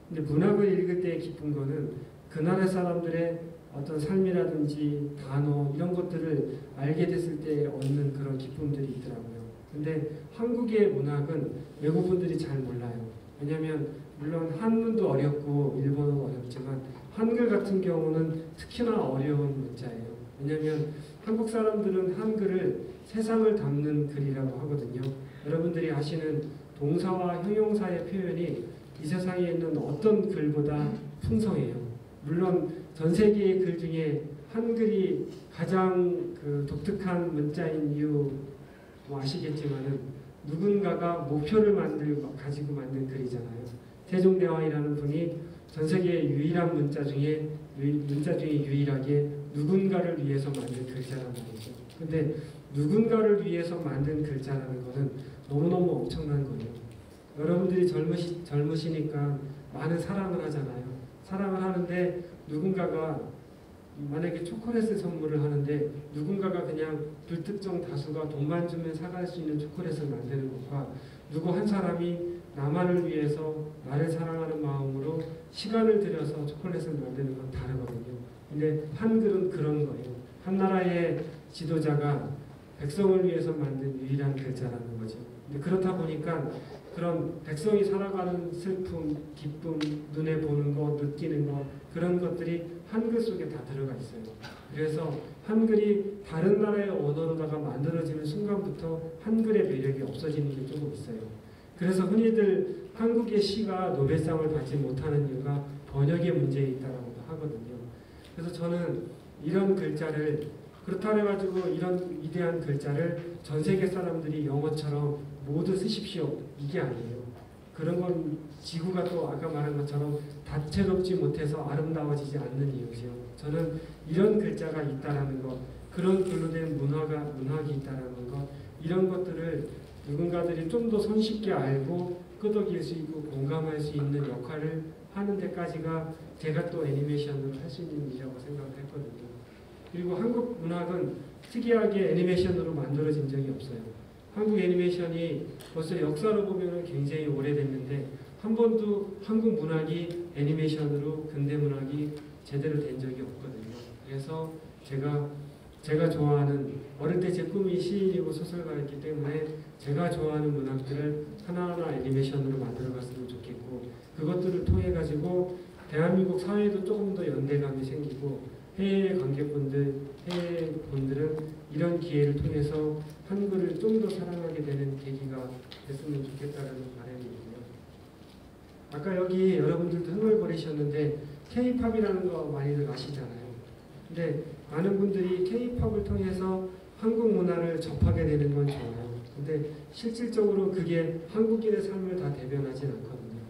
근데 문학을 읽을 때 기쁜 거는 그 나라 사람들의 어떤 삶이라든지 단어 이런 것들을 알게 됐을 때 얻는 그런 기쁨들이 있더라고요. 근데 한국의 문학은 외국분들이 잘 몰라요. 왜냐하면 물론 한문도 어렵고 일본어도 어렵지만 한글 같은 경우는 특히나 어려운 문자예요. 왜냐하면 한국 사람들은 한글을 세상을 담는 글이라고 하거든요. 여러분들이 아시는 동사와 형용사의 표현이 이 세상에 있는 어떤 글보다 풍성해요. 물론 전 세계의 글 중에 한글이 가장 독특한 문자인 이유 아시겠지만은 누군가가 목표를 가지고 만든 글이잖아요. 세종대왕이라는 분이 전 세계의 유일한 문자 중에 유일하게 누군가를 위해서 만든 글자란 말이죠. 근데 누군가를 위해서 만든 글자라는 것은 너무너무 엄청난 거예요. 여러분들이 젊으시니까 많은 사랑을 하잖아요. 사랑을 하는데 누군가가 만약에 초콜릿을 선물을 하는데 누군가가 그냥 불특정 다수가 돈만 주면 사갈 수 있는 초콜릿을 만드는 것과 누구 한 사람이 나만을 위해서 나를 사랑하는 마음으로 시간을 들여서 초콜릿을 만드는 건 다르거든요. 근데 한글은 그런 거예요. 한 나라의 지도자가 백성을 위해서 만든 유일한 글자라는 거죠. 근데 그렇다 보니까 그런 백성이 살아가는 슬픔, 기쁨, 눈에 보는 거, 느끼는 거 그런 것들이 한글 속에 다 들어가 있어요. 그래서 한글이 다른 나라의 언어로다가 만들어지는 순간부터 한글의 매력이 없어지는 게 조금 있어요. 그래서 흔히들 한국의 시가 노벨상을 받지 못하는 이유가 번역의 문제에 있다고 하거든요. 그래서 저는 이런 글자를 그렇다 해가지고 이런 위대한 글자를 전 세계 사람들이 영어처럼 모두 쓰십시오. 이게 아니에요. 그런 건 지구가 또 아까 말한 것처럼 다채롭지 못해서 아름다워지지 않는 이유죠. 저는 이런 글자가 있다라는 것, 그런 글로 된 문학이 있다라는 것, 이런 것들을 누군가들이 좀 더 손쉽게 알고 끄덕일 수 있고 공감할 수 있는 역할을 하는 데까지가 제가 또 애니메이션으로 할 수 있는 일이라고 생각을 했거든요. 그리고 한국 문학은 특이하게 애니메이션으로 만들어진 적이 없어요. 한국 애니메이션이 벌써 역사로 보면 굉장히 오래됐는데 한 번도 한국 문학이 애니메이션으로 근대 문학이 제대로 된 적이 없거든요. 그래서 제가 좋아하는 어릴 때 제 꿈이 시인이고 소설가였기 때문에 제가 좋아하는 문학들을 하나하나 애니메이션으로 만들어갔으면 좋겠고 그것들을 통해 가지고 대한민국 사회도 조금 더 연대감이 생기고 해외 관객분들, 해외 분들은 이런 기회를 통해서 한글을 좀 더 사랑하게 되는 계기가 됐으면 좋겠다는 바람이 있고요. 아까 여기 여러분들도 흥얼거리셨는데 K-팝이라는 거 많이들 아시잖아요. 근데 많은 분들이 K-팝을 통해서 한국 문화를 접하게 되는 건 좋아요. 근데 실질적으로 그게 한국인의 삶을 다 대변하진 않거든요.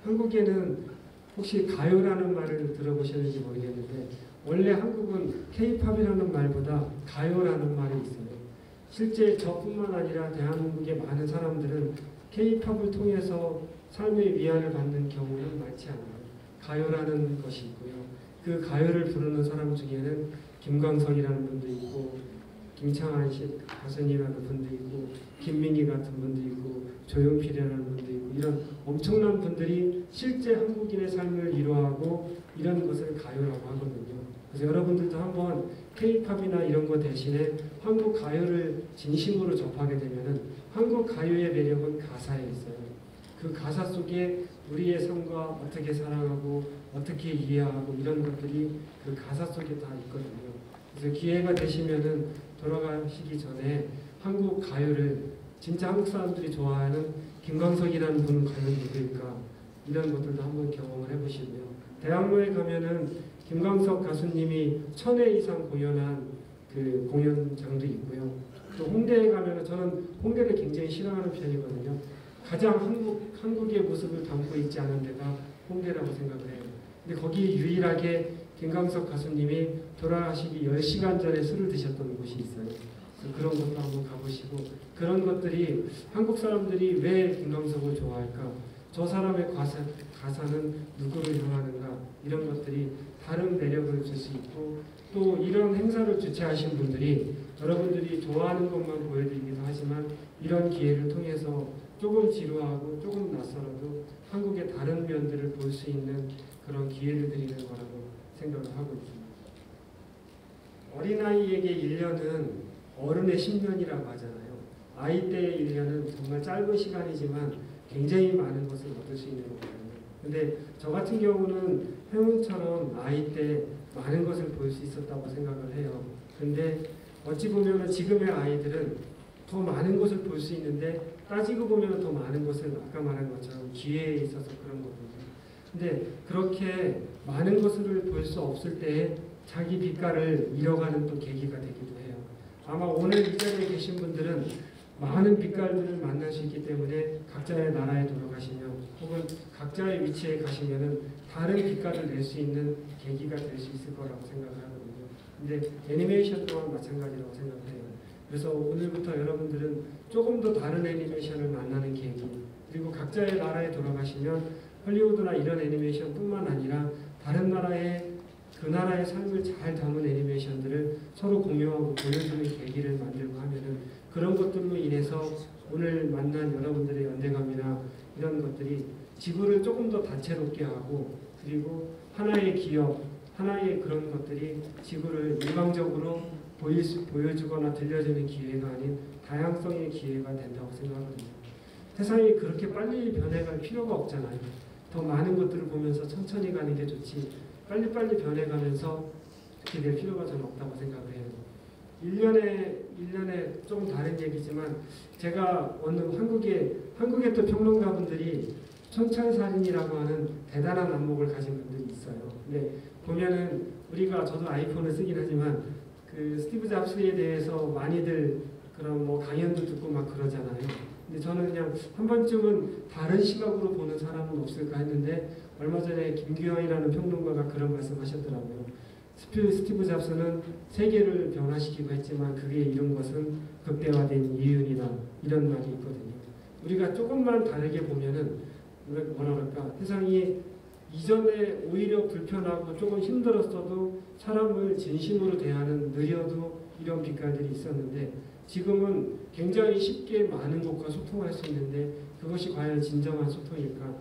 한국에는 혹시 가요라는 말을 들어보셨는지 모르겠는데 원래 한국은 K-팝이라는 말보다 가요라는 말이 있어요. 실제 저뿐만 아니라 대한민국의 많은 사람들은 K-팝을 통해서 삶의 위안을 받는 경우는 많지 않아요. 가요라는 것이 있고요. 그 가요를 부르는 사람 중에는 김광석이라는 분도 있고 김창완 씨 가수님이라는 분도 있고 김민희 같은 분도 있고 조용필이라는 분도 있고 이런 엄청난 분들이 실제 한국인의 삶을 이루어하고 이런 것을 가요라고 하거든요. 그래서 여러분들도 한번 K-팝이나 이런 거 대신에 한국 가요를 진심으로 접하게 되면은 한국 가요의 매력은 가사에 있어요. 그 가사 속에 우리의 삶과 어떻게 사랑하고 어떻게 이해하고 이런 것들이 그 가사 속에 다 있거든요. 그래서 기회가 되시면은 돌아가시기 전에 한국 가요를 진짜 한국 사람들이 좋아하는 김광석이라는 분은 과연 누구일까 이런 것들도 한번 경험을 해보시고요. 대학로에 가면은 김광석 가수님이 1000회 이상 공연한 그 공연장도 있고요. 또 홍대에 가면은 저는 홍대를 굉장히 싫어하는 편이거든요. 가장 한국의 모습을 담고 있지 않은 데가 홍대라고 생각을 해요. 근데 거기 유일하게 김광석 가수님이 돌아가시기 10시간 전에 술을 드셨던 곳이 있어요. 그런 것도 한번 가보시고 그런 것들이 한국 사람들이 왜 김광석을 좋아할까? 저 사람의 가사는 누구를 향하는가? 이런 것들이 다른 매력을 줄 수 있고 또 이런 행사를 주최하신 분들이 여러분들이 좋아하는 것만 보여드리기도 하지만 이런 기회를 통해서 조금 지루하고 조금 낯설어도 한국의 다른 면들을 볼 수 있는 그런 기회를 드리는 거라고 생각을 하고 있습니다. 어린아이에게 1년은 어른의 10년이라고 하잖아요. 아이 때의 1년은 정말 짧은 시간이지만 굉장히 많은 것을 얻을 수 있는 거거든요. 근데 저 같은 경우는 형처럼 아이 때 많은 것을 볼 수 있었다고 생각을 해요. 근데 어찌 보면 지금의 아이들은 더 많은 것을 볼 수 있는데 따지고 보면 더 많은 것을 아까 말한 것처럼 기회에 있어서 그런 거거든요. 근데 그렇게 많은 것을 볼 수 없을 때에 자기 빛깔을 잃어가는 또 계기가 되기도 해요. 아마 오늘 이 자리에 계신 분들은 많은 빛깔들을 만날 수 있기 때문에 각자의 나라에 돌아가시면 혹은 각자의 위치에 가시면은 다른 빛깔을 낼 수 있는 계기가 될 수 있을 거라고 생각을 하거든요. 근데 애니메이션 또한 마찬가지라고 생각해요. 그래서 오늘부터 여러분들은 조금 더 다른 애니메이션을 만나는 계기 그리고 각자의 나라에 돌아가시면 헐리우드나 이런 애니메이션뿐만 아니라 다른 나라의 그 나라의 삶을 잘 담은 애니메이션들을 서로 공유하고 보여주는 계기를 만들고 하면은 그런 것들로 인해서 오늘 만난 여러분들의 연대감이나 이런 것들이 지구를 조금 더 다채롭게 하고 그리고 하나의 기업, 하나의 그런 것들이 지구를 일방적으로 보여주거나 들려주는 기회가 아닌 다양성의 기회가 된다고 생각하거든요. 세상이 그렇게 빨리 변해갈 필요가 없잖아요. 더 많은 것들을 보면서 천천히 가는 게 좋지 빨리빨리 변해가면서 그렇게 될 필요가 저는 없다고 생각을 해요. 1년에 조금 다른 얘기지만 제가 어느 한국의 또 평론가분들이 촌철살인이라고 하는 대단한 안목을 가진 분들이 있어요. 근데 보면은 저도 아이폰을 쓰긴 하지만 그 스티브 잡스에 대해서 많이들 그런 뭐 강연도 듣고 막 그러잖아요. 근데 저는 그냥 한 번쯤은 다른 시각으로 보는 사람은 없을까 했는데 얼마 전에 김규영이라는 평론가가 그런 말씀하셨더라고요. 스티브 잡스는 세계를 변화시키고 했지만 그게 이룬 것은 극대화된 이윤이다 이런 말이 있거든요. 우리가 조금만 다르게 보면은 뭐라 그럴까 세상이 이전에 오히려 불편하고 조금 힘들었어도 사람을 진심으로 대하는 느려도 이런 빛깔들이 있었는데 지금은 굉장히 쉽게 많은 곳과 소통할 수 있는데 그것이 과연 진정한 소통일까?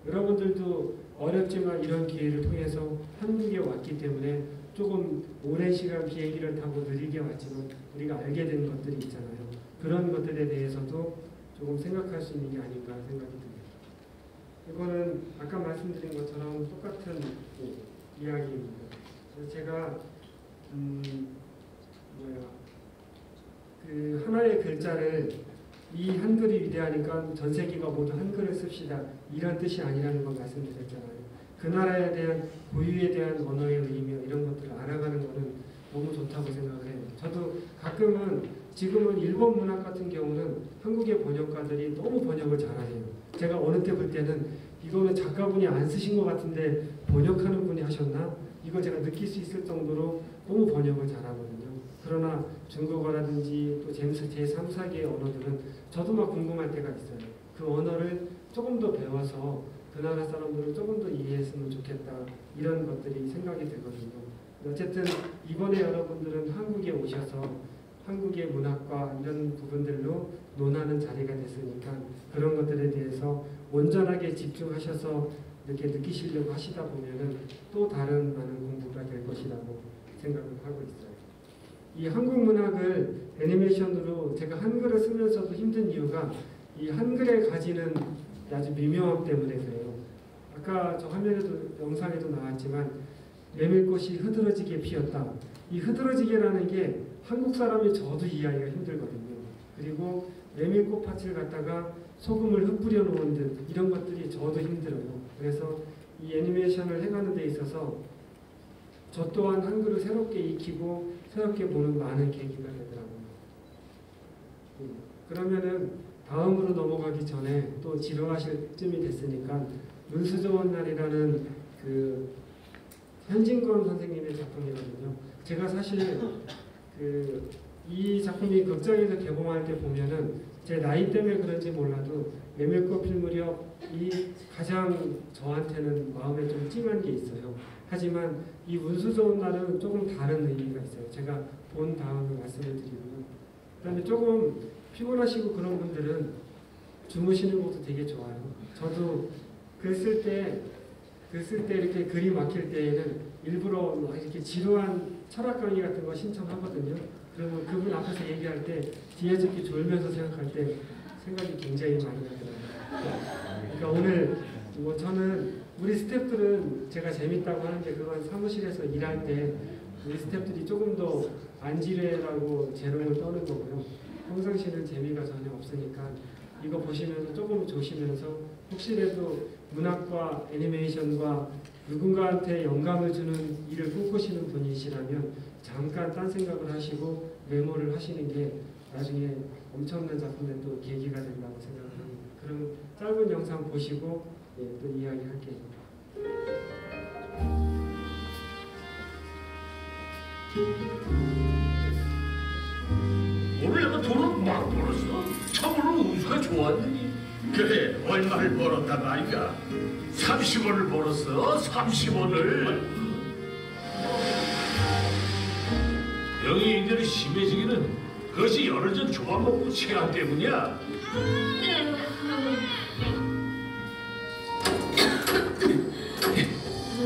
여러분들도 어렵지만 이런 기회를 통해서 한국에 왔기 때문에 조금 오랜 시간 비행기를 타고 느리게 왔지만 우리가 알게 된 것들이 있잖아요. 그런 것들에 대해서도 조금 생각할 수 있는 게 아닌가 생각이 듭니다. 이거는 아까 말씀드린 것처럼 똑같은 이야기입니다. 그래서 제가 그 하나의 글자를 이 한글이 위대하니까 전 세계가 모두 한글을 씁시다 이런 뜻이 아니라는 걸 말씀드렸잖아요. 그 나라에 대한 고유에 대한 언어의 의미 이런 것들을 알아가는 것은 너무 좋다고 생각을 해요. 저도 가끔은 지금은 일본 문학 같은 경우는 한국의 번역가들이 너무 번역을 잘하세요. 제가 어느 때 볼 때는 이거는 작가분이 안 쓰신 것 같은데 번역하는 분이 하셨나? 이걸 제가 느낄 수 있을 정도로 너무 번역을 잘하거든요. 그러나 중국어라든지 또 제3, 4개의 언어들은 저도 막 궁금할 때가 있어요. 그 언어를 조금 더 배워서 그 나라 사람들을 조금 더 이해했으면 좋겠다 이런 것들이 생각이 들거든요. 어쨌든 이번에 여러분들은 한국에 오셔서 한국의 문학과 이런 부분들로 논하는 자리가 됐으니까 그런 것들에 대해서 온전하게 집중하셔서 이렇게 느끼시려고 하시다 보면은 또 다른 많은 공부가 될 것이라고 생각을 하고 있어요. 이 한국 문학을 애니메이션으로 제가 한글을 쓰면서도 힘든 이유가 이 한글에 가지는 아주 미묘함 때문에 그래요. 아까 저 화면에도 영상에도 나왔지만 메밀꽃이 흐드러지게 피었다. 이 흐드러지게라는 게 한국 사람이 저도 이해하기가 힘들거든요. 그리고 메밀꽃밭을 갖다가 소금을 흩뿌려 놓은 듯 이런 것들이 저도 힘들어요. 그래서 이 애니메이션을 해가는 데 있어서 저 또한 한글을 새롭게 익히고 새롭게 보는 많은 계기가 되더라고요. 그러면은 다음으로 넘어가기 전에 또 지루하실 쯤이 됐으니까 운수 좋은 날이라는 그 현진건 선생님의 작품이거든요. 제가 사실 이 작품이 극장에서 개봉할 때 보면은 제 나이 때문에 그런지 몰라도 메밀꽃 필 무렵이 가장 저한테는 마음에 좀 찡한 게 있어요. 하지만 이 운수 좋은 날은 조금 다른 의미가 있어요. 제가 본 다음에 말씀을 드리면 그다음에 조금 피곤하시고 그런 분들은 주무시는 것도 되게 좋아요. 저도 글 쓸 때 이렇게 글이 막힐 때에는 일부러 이렇게 지루한 철학 강의 같은 거 신청하거든요. 그러면 그분 앞에서 얘기할 때 뒤에서 이렇게 졸면서 생각할 때 생각이 굉장히 많이 나더라고요. 그러니까 오늘 뭐 저는 우리 스태프들은 제가 재밌다고 하는데 그건 사무실에서 일할 때 우리 스태프들이 조금 더 안 지루해라고 재롱을 떠는 거고요. 평상시에는 재미가 전혀 없으니까 이거 보시면서 조금 조시면서 혹시라도 문학과 애니메이션과 누군가한테 영감을 주는 일을 꿈꾸시는 분이시라면 잠깐 딴 생각을 하시고 메모를 하시는 게 나중에 엄청난 작품의 또 계기가 된다고 생각을 합니다. 그럼 짧은 영상 보시고 또 이야기할게요. 오늘 내가 돈을 막 벌었어. 참으로 운수가 좋았느니. 그래, 얼마를 벌었다 말이야. 30원을 벌었어. 30원을. 병이 이대로 심해지기는 그것이 열흘 전 조각 먹고 체한 때문이야.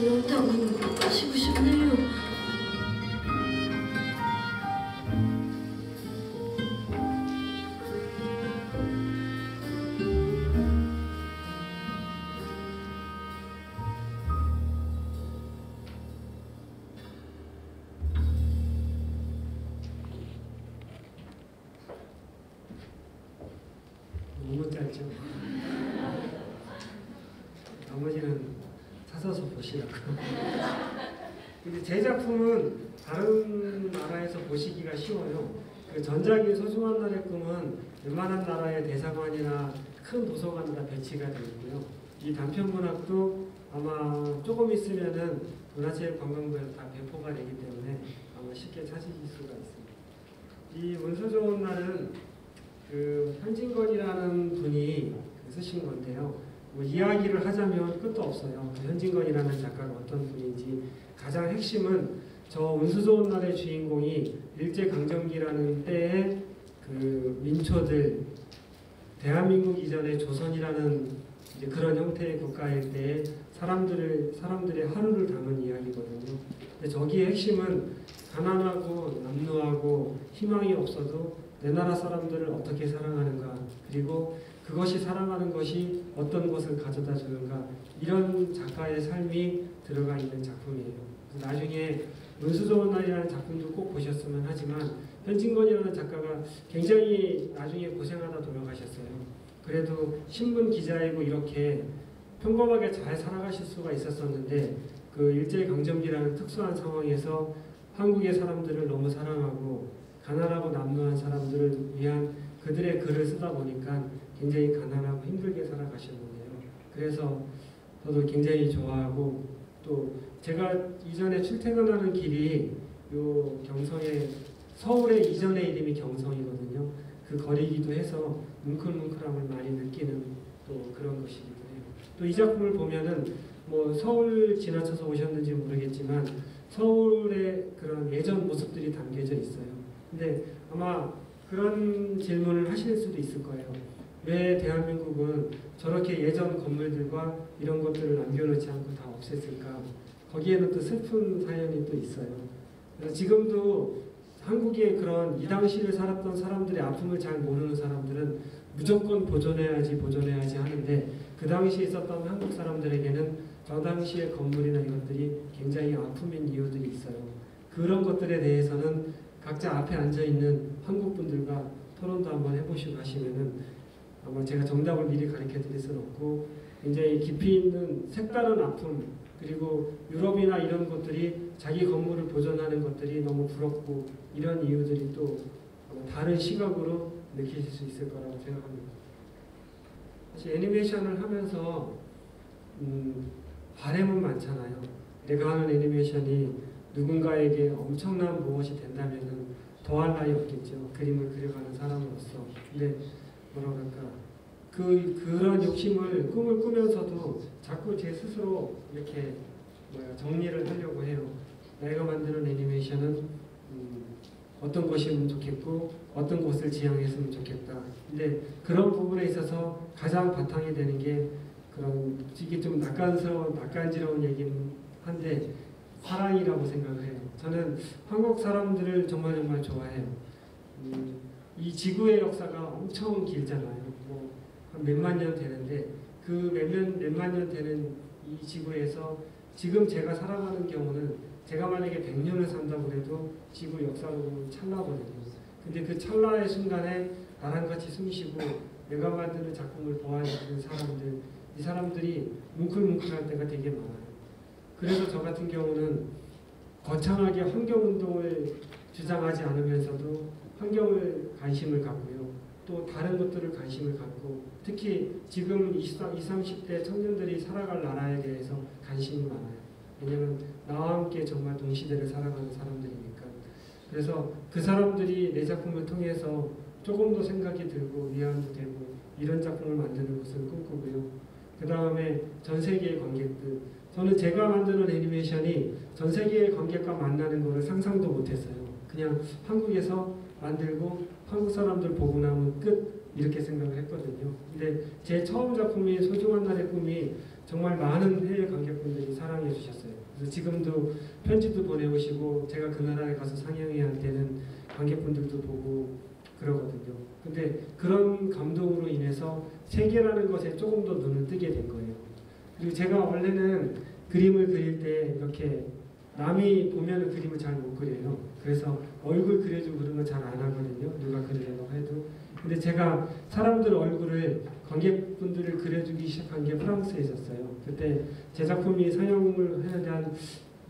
연탄 마시고 싶네요. 너무 짧죠. 나머지는 찾아서 보시라고. 근데 제 작품은 다른 나라에서 보시기가 쉬워요. 그 전작인 소중한 날의 꿈은 웬만한 나라의 대사관이나 큰 도서관에 다 배치가 되어 있고요. 이 단편문학도 아마 조금 있으면은 문화체육관광부에서 다 배포가 되기 때문에 아마 쉽게 찾으실 수가 있습니다. 이 운수 좋은 날은 그 현진건이라는 분이 쓰신 건데요. 뭐 이야기를 하자면 끝도 없어요. 그 현진건이라는 작가가 어떤 분인지 가장 핵심은 저 운수 좋은 날의 주인공이 일제강점기라는 때에 그 민초들 대한민국 이전에 조선이라는 이제 그런 형태의 국가일 때 사람들의 하루를 담은 이야기거든요. 근데 저기의 핵심은 가난하고 남루하고 희망이 없어도 내 나라 사람들을 어떻게 사랑하는가, 그리고 그것이 사랑하는 것이 어떤 것을 가져다 주는가, 이런 작가의 삶이 들어가 있는 작품이에요. 나중에 운수 좋은 날이라는 작품도 꼭 보셨으면 하지만 현진건이라는 작가가 굉장히 나중에 고생하다 돌아가셨어요. 그래도 신문 기자이고 이렇게 평범하게 잘 살아가실 수가 있었었는데 그 일제강점기라는 특수한 상황에서 한국의 사람들을 너무 사랑하고 가난하고 남루한 사람들을 위한 그들의 글을 쓰다 보니까 굉장히 가난하고 힘들게 살아가셨는데요. 그래서 저도 굉장히 좋아하고, 또 제가 이전에 출퇴근하는 길이 요 경성에, 서울의 이전의 이름이 경성이거든요. 그 거리이기도 해서 뭉클뭉클함을 많이 느끼는 또 그런 것이기도 해요. 또 이 작품을 보면은 뭐 서울 지나쳐서 오셨는지 모르겠지만 서울의 그런 예전 모습들이 담겨져 있어요. 근데 아마 그런 질문을 하실 수도 있을 거예요. 왜 대한민국은 저렇게 예전 건물들과 이런 것들을 남겨놓지 않고 다 없앴을까? 거기에는 또 슬픈 사연이 또 있어요. 그래서 지금도 한국의 그런 이 당시를 살았던 사람들의 아픔을 잘 모르는 사람들은 무조건 보존해야지 하는데, 그 당시에 있었던 한국 사람들에게는 저 당시의 건물이나 이것들이 굉장히 아픔인 이유들이 있어요. 그런 것들에 대해서는 각자 앞에 앉아있는 한국분들과 토론도 한번 해보시고 하시면은 아마 제가 정답을 미리 가르쳐 드릴 수는 없고, 굉장히 깊이 있는 색다른 아픔, 그리고 유럽이나 이런 것들이 자기 건물을 보존하는 것들이 너무 부럽고, 이런 이유들이 또 다른 시각으로 느끼실 수 있을 거라고 생각합니다. 사실 애니메이션을 하면서 바람은 많잖아요. 내가 하는 애니메이션이 누군가에게 엄청난 무엇이 된다면은 더할 나위 없겠죠. 그림을 그려가는 사람으로서. 근데 뭐라고 할까, 그런 욕심을 꿈을 꾸면서도 자꾸 제 스스로 이렇게 정리를 하려고 해요. 내가 만드는 애니메이션은 어떤 것이면 좋겠고 어떤 것을 지향했으면 좋겠다. 근데 그런 부분에 있어서 가장 바탕이 되는 게 그런 이게 좀 낯간지러운 얘기는 한데 사랑이라고 생각을 해요. 저는 한국 사람들을 정말 좋아해요. 이 지구의 역사가 엄청 길잖아요. 뭐 한 몇만 년 되는데 그 몇만 년 되는 이 지구에서 지금 제가 살아가는 경우는 제가 만약에 100년을 산다고 해도 지구 역사로 찰나거든요. 근데 그 찰나의 순간에 나랑 같이 숨쉬고 내가 만드는 작품을 보아주는 사람들, 이 사람들이 뭉클뭉클할 때가 되게 많아요. 그래서 저 같은 경우는 거창하게 환경운동을 주장하지 않으면서도 환경을 관심을 갖고요. 또 다른 것들을 관심을 갖고, 특히 지금 20, 30대 청년들이 살아갈 나라에 대해서 관심이 많아요. 왜냐하면 나와 함께 정말 동시대를 살아가는 사람들이니까. 그래서 그 사람들이 내 작품을 통해서 조금 더 생각이 들고 위안도 되고 이런 작품을 만드는 것을 꿈꾸고요. 그 다음에 전 세계의 관객들, 저는 제가 만드는 애니메이션이 전 세계의 관객과 만나는 것을 상상도 못했어요. 그냥 한국에서 만들고 한국 사람들 보고 나면 끝, 이렇게 생각을 했거든요. 근데 제 처음 작품인 소중한 날의 꿈이 정말 많은 해외 관객분들이 사랑해 주셨어요. 그래서 지금도 편지도 보내오시고 제가 그 나라에 가서 상영해야 할 때는 관객분들도 보고 그러거든요. 근데 그런 감동으로 인해서 세계라는 것에 조금 더 눈을 뜨게 된 거예요. 그리고 제가 원래는 그림을 그릴 때 이렇게 남이 보면은 그림을 잘 못 그려요. 그래서 얼굴 그려주고 그런 거 잘 안 하거든요. 누가 그리려고 해도. 근데 제가 사람들 얼굴을 관객분들을 그려주기 시작한 게 프랑스에 있었어요. 그때 제 작품이 상영을 하는데 한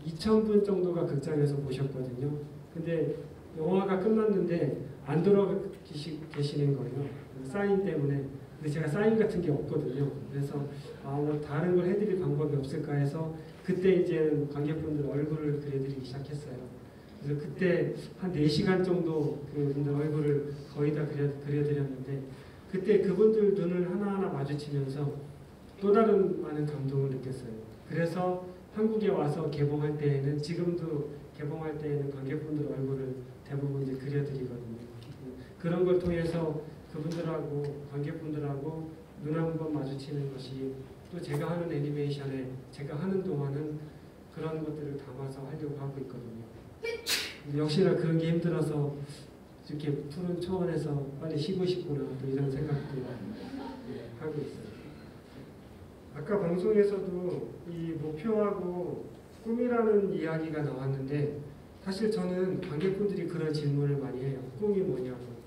2,000분 정도가 극장에서 보셨거든요. 근데 영화가 끝났는데 안 돌아계시는 거예요. 사인 때문에. 근데 제가 사인 같은 게 없거든요. 그래서 뭐 다른 걸 해드릴 방법이 없을까 해서 그때 이제 관객분들 얼굴을 그려드리기 시작했어요. 그래서 그때 한 4시간 정도 그분들 얼굴을 거의 다 그려드렸는데 그때 그분들 눈을 하나하나 마주치면서 또 다른 많은 감동을 느꼈어요. 그래서 한국에 와서 개봉할 때에는 지금도 개봉할 때에는 관객분들 얼굴을 대부분 이제 그려드리거든요. 그런 걸 통해서 그분들하고 관객분들하고 눈 한 번 마주치는 것이 또 제가 하는 애니메이션에 제가 하는 동안은 그런 것들을 담아서 하려고 하고 있거든요. 역시나 그런 게 힘들어서 이렇게 푸른 초원에서 빨리 쉬고 싶구나 또 이런 생각도 하고 있어요. 아까 방송에서도 이 목표하고 꿈이라는 이야기가 나왔는데 사실 저는 관객분들이 그런 질문을 많이 해요. 꿈이 뭐냐고.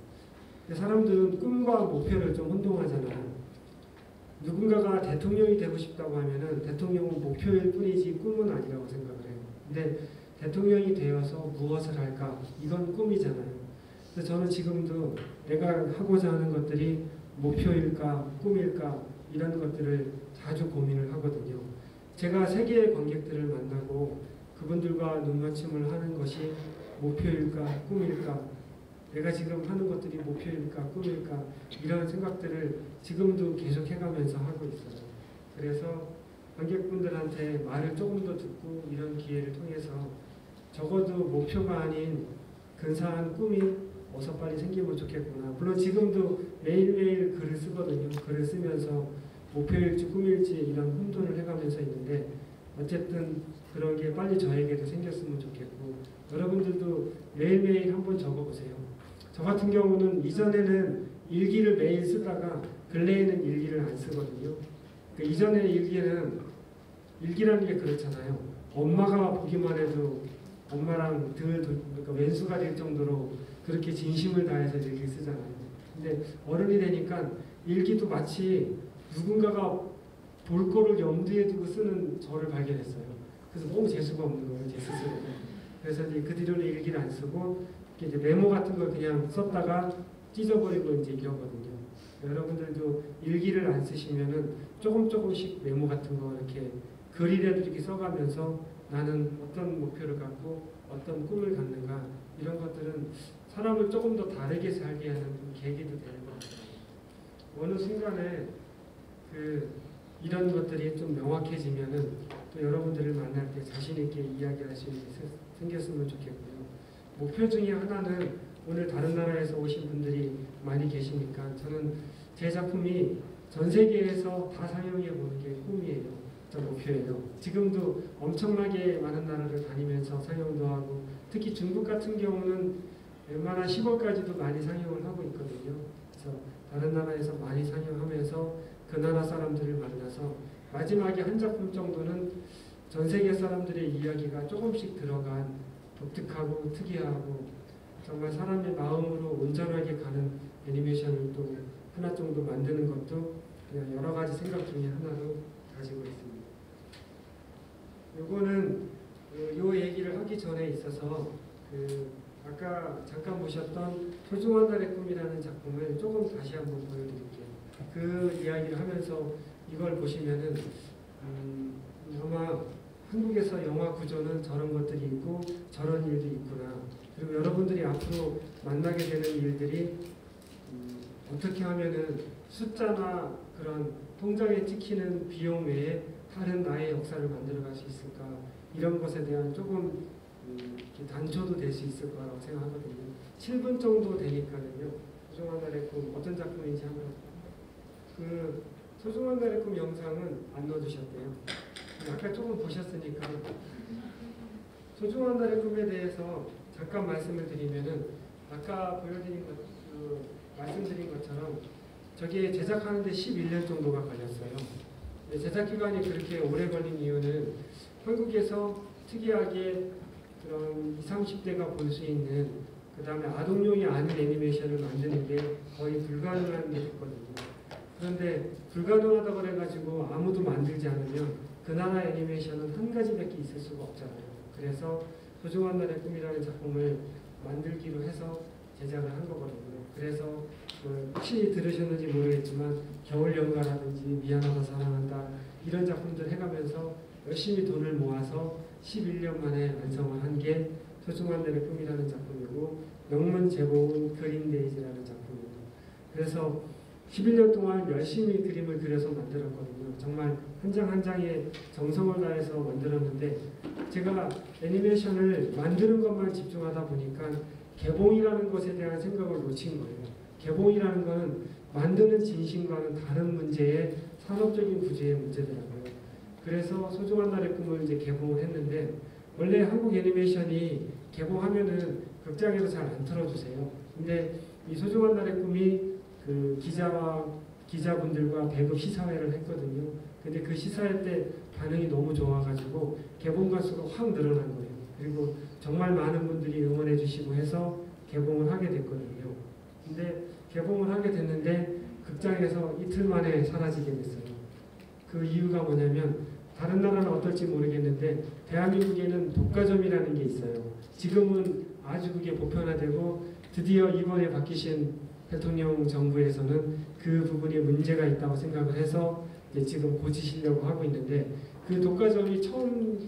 근데 사람들은 꿈과 목표를 좀 혼동하잖아요. 누군가가 대통령이 되고 싶다고 하면은 대통령은 목표일 뿐이지 꿈은 아니라고 생각을 해요. 근데 대통령이 되어서 무엇을 할까? 이건 꿈이잖아요. 그래서 저는 지금도 내가 하고자 하는 것들이 목표일까? 꿈일까? 이런 것들을 자주 고민을 하거든요. 제가 세계의 관객들을 만나고 그분들과 눈맞춤을 하는 것이 목표일까? 꿈일까? 내가 지금 하는 것들이 목표일까? 꿈일까? 이런 생각들을 지금도 계속 해가면서 하고 있어요. 그래서 관객분들한테 말을 조금 더 듣고 이런 기회를 통해서 적어도 목표가 아닌 근사한 꿈이 어서 빨리 생기면 좋겠구나. 물론 지금도 매일매일 글을 쓰거든요. 글을 쓰면서 목표일지 꿈일지 이런 혼돈을 해가면서 있는데 어쨌든 그런 게 빨리 저에게도 생겼으면 좋겠고 여러분들도 매일매일 한번 적어보세요. 저 같은 경우는 이전에는 일기를 매일 쓰다가 근래에는 일기를 안 쓰거든요. 그러니까 이전에 일기라는 게 그렇잖아요. 엄마가 보기만 해도 엄마랑 그러니까 왼수가 될 정도로 그렇게 진심을 다해서 일기 쓰잖아요. 근데 어른이 되니까 일기도 마치 누군가가 볼 거를 염두에 두고 쓰는 저를 발견했어요. 그래서 너무 재수가 없는 거예요, 제 스스로. 그래서 이제 그 뒤로는 일기를 안 쓰고 이제 메모 같은 걸 그냥 썼다가 찢어버리고 이제 이러거든요. 여러분들도 일기를 안 쓰시면은 조금씩 메모 같은 거 이렇게 글이라도 이렇게 써가면서 나는 어떤 목표를 갖고 어떤 꿈을 갖는가 이런 것들은 사람을 조금 더 다르게 살게 하는 계기도 되는 것 같아요. 어느 순간에 이런 것들이 좀 명확해지면은 또 여러분들을 만날 때 자신 있게 이야기할 수 있는 게 생겼으면 좋겠고요. 목표 중에 하나는 오늘 다른 나라에서 오신 분들이 많이 계시니까 저는 제 작품이 전 세계에서 다 상영해 보는 게 꿈이에요. 저 목표예요. 지금도 엄청나게 많은 나라를 다니면서 상영도 하고 특히 중국 같은 경우는 웬만한 10월까지도 많이 상영을 하고 있거든요. 그래서 다른 나라에서 많이 상영하면서 그 나라 사람들을 만나서 마지막에 한 작품 정도는 전 세계 사람들의 이야기가 조금씩 들어간 독특하고 특이하고 정말 사람의 마음으로 온전하게 가는 애니메이션을 또 하나 정도 만드는 것도 그냥 여러 가지 생각 중에 하나로 가지고 있습니다. 요거는 요 얘기를 하기 전에 있어서 아까 잠깐 보셨던 소중한 달의 꿈이라는 작품을 조금 다시 한번 보여드릴게요. 그 이야기를 하면서 이걸 보시면은 아마 한국에서 영화 구조는 저런 것들이 있고 저런 일도 있구나. 그리고 여러분들이 앞으로 만나게 되는 일들이 어떻게 하면은 숫자나 그런 통장에 찍히는 비용 외에 다른 나의 역사를 만들어갈 수 있을까. 이런 것에 대한 조금 단초도 될 수 있을 거라고 생각하거든요. 7분 정도 되니까는요. 소중한 달의 꿈 어떤 작품인지 한번 그 소중한 달의 꿈 영상은 안 넣어주셨대요. 아까 조금 보셨으니까 소중한 달의 꿈에 대해서 잠깐 말씀을 드리면은 아까 보여드린 것, 말씀드린 것처럼 저게 제작하는데 11년 정도가 걸렸어요. 제작 기간이 그렇게 오래 걸린 이유는 한국에서 특이하게 그런 20, 30대가 볼 수 있는 그 다음에 아동용이 아닌 애니메이션을 만드는 게 거의 불가능한 게 됐거든요. 그런데 불가능하다고 그래가지고 아무도 만들지 않으면 그 나라 애니메이션은 한 가지밖에 있을 수가 없잖아요. 그래서 소중한 날의 꿈이라는 작품을 만들기로 해서 제작을 한 거거든요. 그래서 혹시 들으셨는지 모르겠지만 겨울연가라든지 미안하다 사랑한다 이런 작품들 해가면서 열심히 돈을 모아서 11년 만에 완성을 한 게 소중한 날의 꿈이라는 작품이고 영문 제목은 그린데이즈라는 작품입니다. 그래서 11년 동안 열심히 그림을 그려서 만들었거든요. 정말 한 장 한 장에 정성을 다해서 만들었는데 제가 애니메이션을 만드는 것만 집중하다 보니까 개봉이라는 것에 대한 생각을 놓친 거예요. 개봉이라는 것은 만드는 진심과는 다른 문제의 산업적인 구조의 문제더라고요. 그래서 소중한 날의 꿈을 이제 개봉을 했는데 원래 한국 애니메이션이 개봉하면은 극장에서 잘 안 틀어주세요. 근데 이 소중한 날의 꿈이 그 기자분들과 배급 시사회를 했거든요. 근데 그 시사회 때 반응이 너무 좋아가지고 개봉관 수가 확 늘어난 거예요. 그리고 정말 많은 분들이 응원해 주시고 해서 개봉을 하게 됐거든요. 근데 개봉을 하게 됐는데 극장에서 이틀 만에 사라지게 됐어요. 그 이유가 뭐냐면 다른 나라는 어떨지 모르겠는데 대한민국에는 독과점이라는 게 있어요. 지금은 아주 그게 보편화되고 드디어 이번에 바뀌신 대통령 정부에서는 그 부분에 문제가 있다고 생각을 해서 이제 지금 고치시려고 하고 있는데 그 독과점이 처음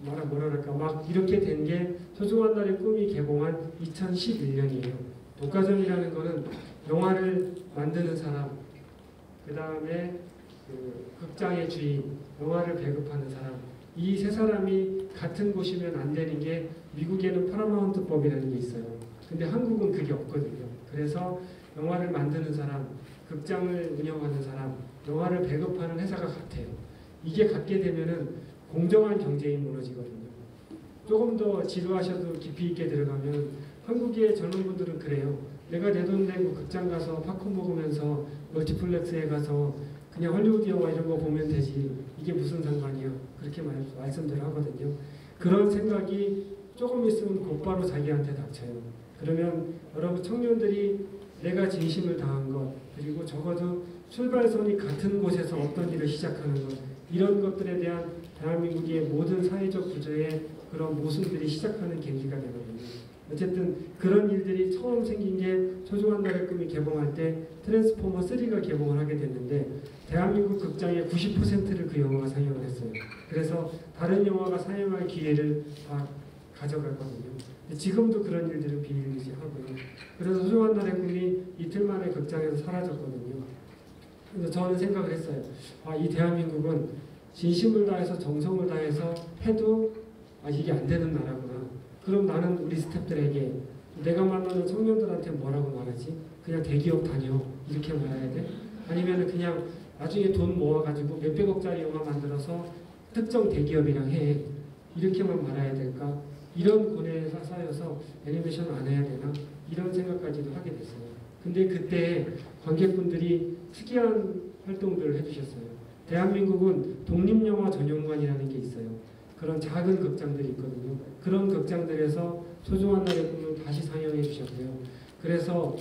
뭐랄까 막 이렇게 된 게 소중한 날의 꿈이 개봉한 2011년이에요. 독과점이라는 거는 영화를 만드는 사람, 그 다음에 극장의 주인, 영화를 배급하는 사람, 이 세 사람이 같은 곳이면 안 되는 게 미국에는 파라마운트법이라는 게 있어요. 근데 한국은 그게 없거든요. 그래서 영화를 만드는 사람, 극장을 운영하는 사람, 영화를 배급하는 회사가 같아요. 이게 같게 되면은 공정한 경쟁이 무너지거든요. 조금 더 지루하셔도 깊이 있게 들어가면 한국의 젊은 분들은 그래요. 내가 내 돈 내고 극장 가서 팝콘 먹으면서 멀티플렉스에 가서 그냥 헐리우드 영화 이런 거 보면 되지. 이게 무슨 상관이야. 그렇게 말씀들 하거든요. 그런 생각이 조금 있으면 곧바로 자기한테 닥쳐요. 그러면 여러분 청년들이 내가 진심을 다한 것, 그리고 적어도 출발선이 같은 곳에서 어떤 일을 시작하는 것, 이런 것들에 대한 대한민국의 모든 사회적 구조의 그런 모순들이 시작하는 계기가 되거든요. 어쨌든 그런 일들이 처음 생긴 게 소중한 날의 꿈이 개봉할 때 트랜스포머 3가 개봉을 하게 됐는데 대한민국 극장의 90%를 그 영화가 상영을 했어요. 그래서 다른 영화가 상영할 기회를 다 가져갔거든요. 지금도 그런 일들은 비일비재하고요. 그래서 소중한 날의 꿈이 이틀 만에 극장에서 사라졌거든요. 그래서 저는 생각을 했어요. 이 대한민국은 진심을 다해서 정성을 다해서 해도 이게 안 되는 나라구나. 그럼 나는 우리 스태프들에게 내가 만나는 청년들한테 뭐라고 말하지? 그냥 대기업 다녀 이렇게 말해야 돼? 아니면 그냥 나중에 돈 모아가지고 몇백억짜리 영화 만들어서 특정 대기업이랑 해 이렇게만 말해야 될까? 이런 고뇌에 쌓여서 애니메이션 안 해야 되나? 이런 생각까지도 하게 됐어요. 근데 그때 관객분들이 특이한 활동들을 해주셨어요. 대한민국은 독립영화 전용관이라는 게 있어요. 그런 작은 극장들이 있거든요. 그런 극장들에서 소중한 날의 꿈을 다시 상영해 주셨고요. 그래서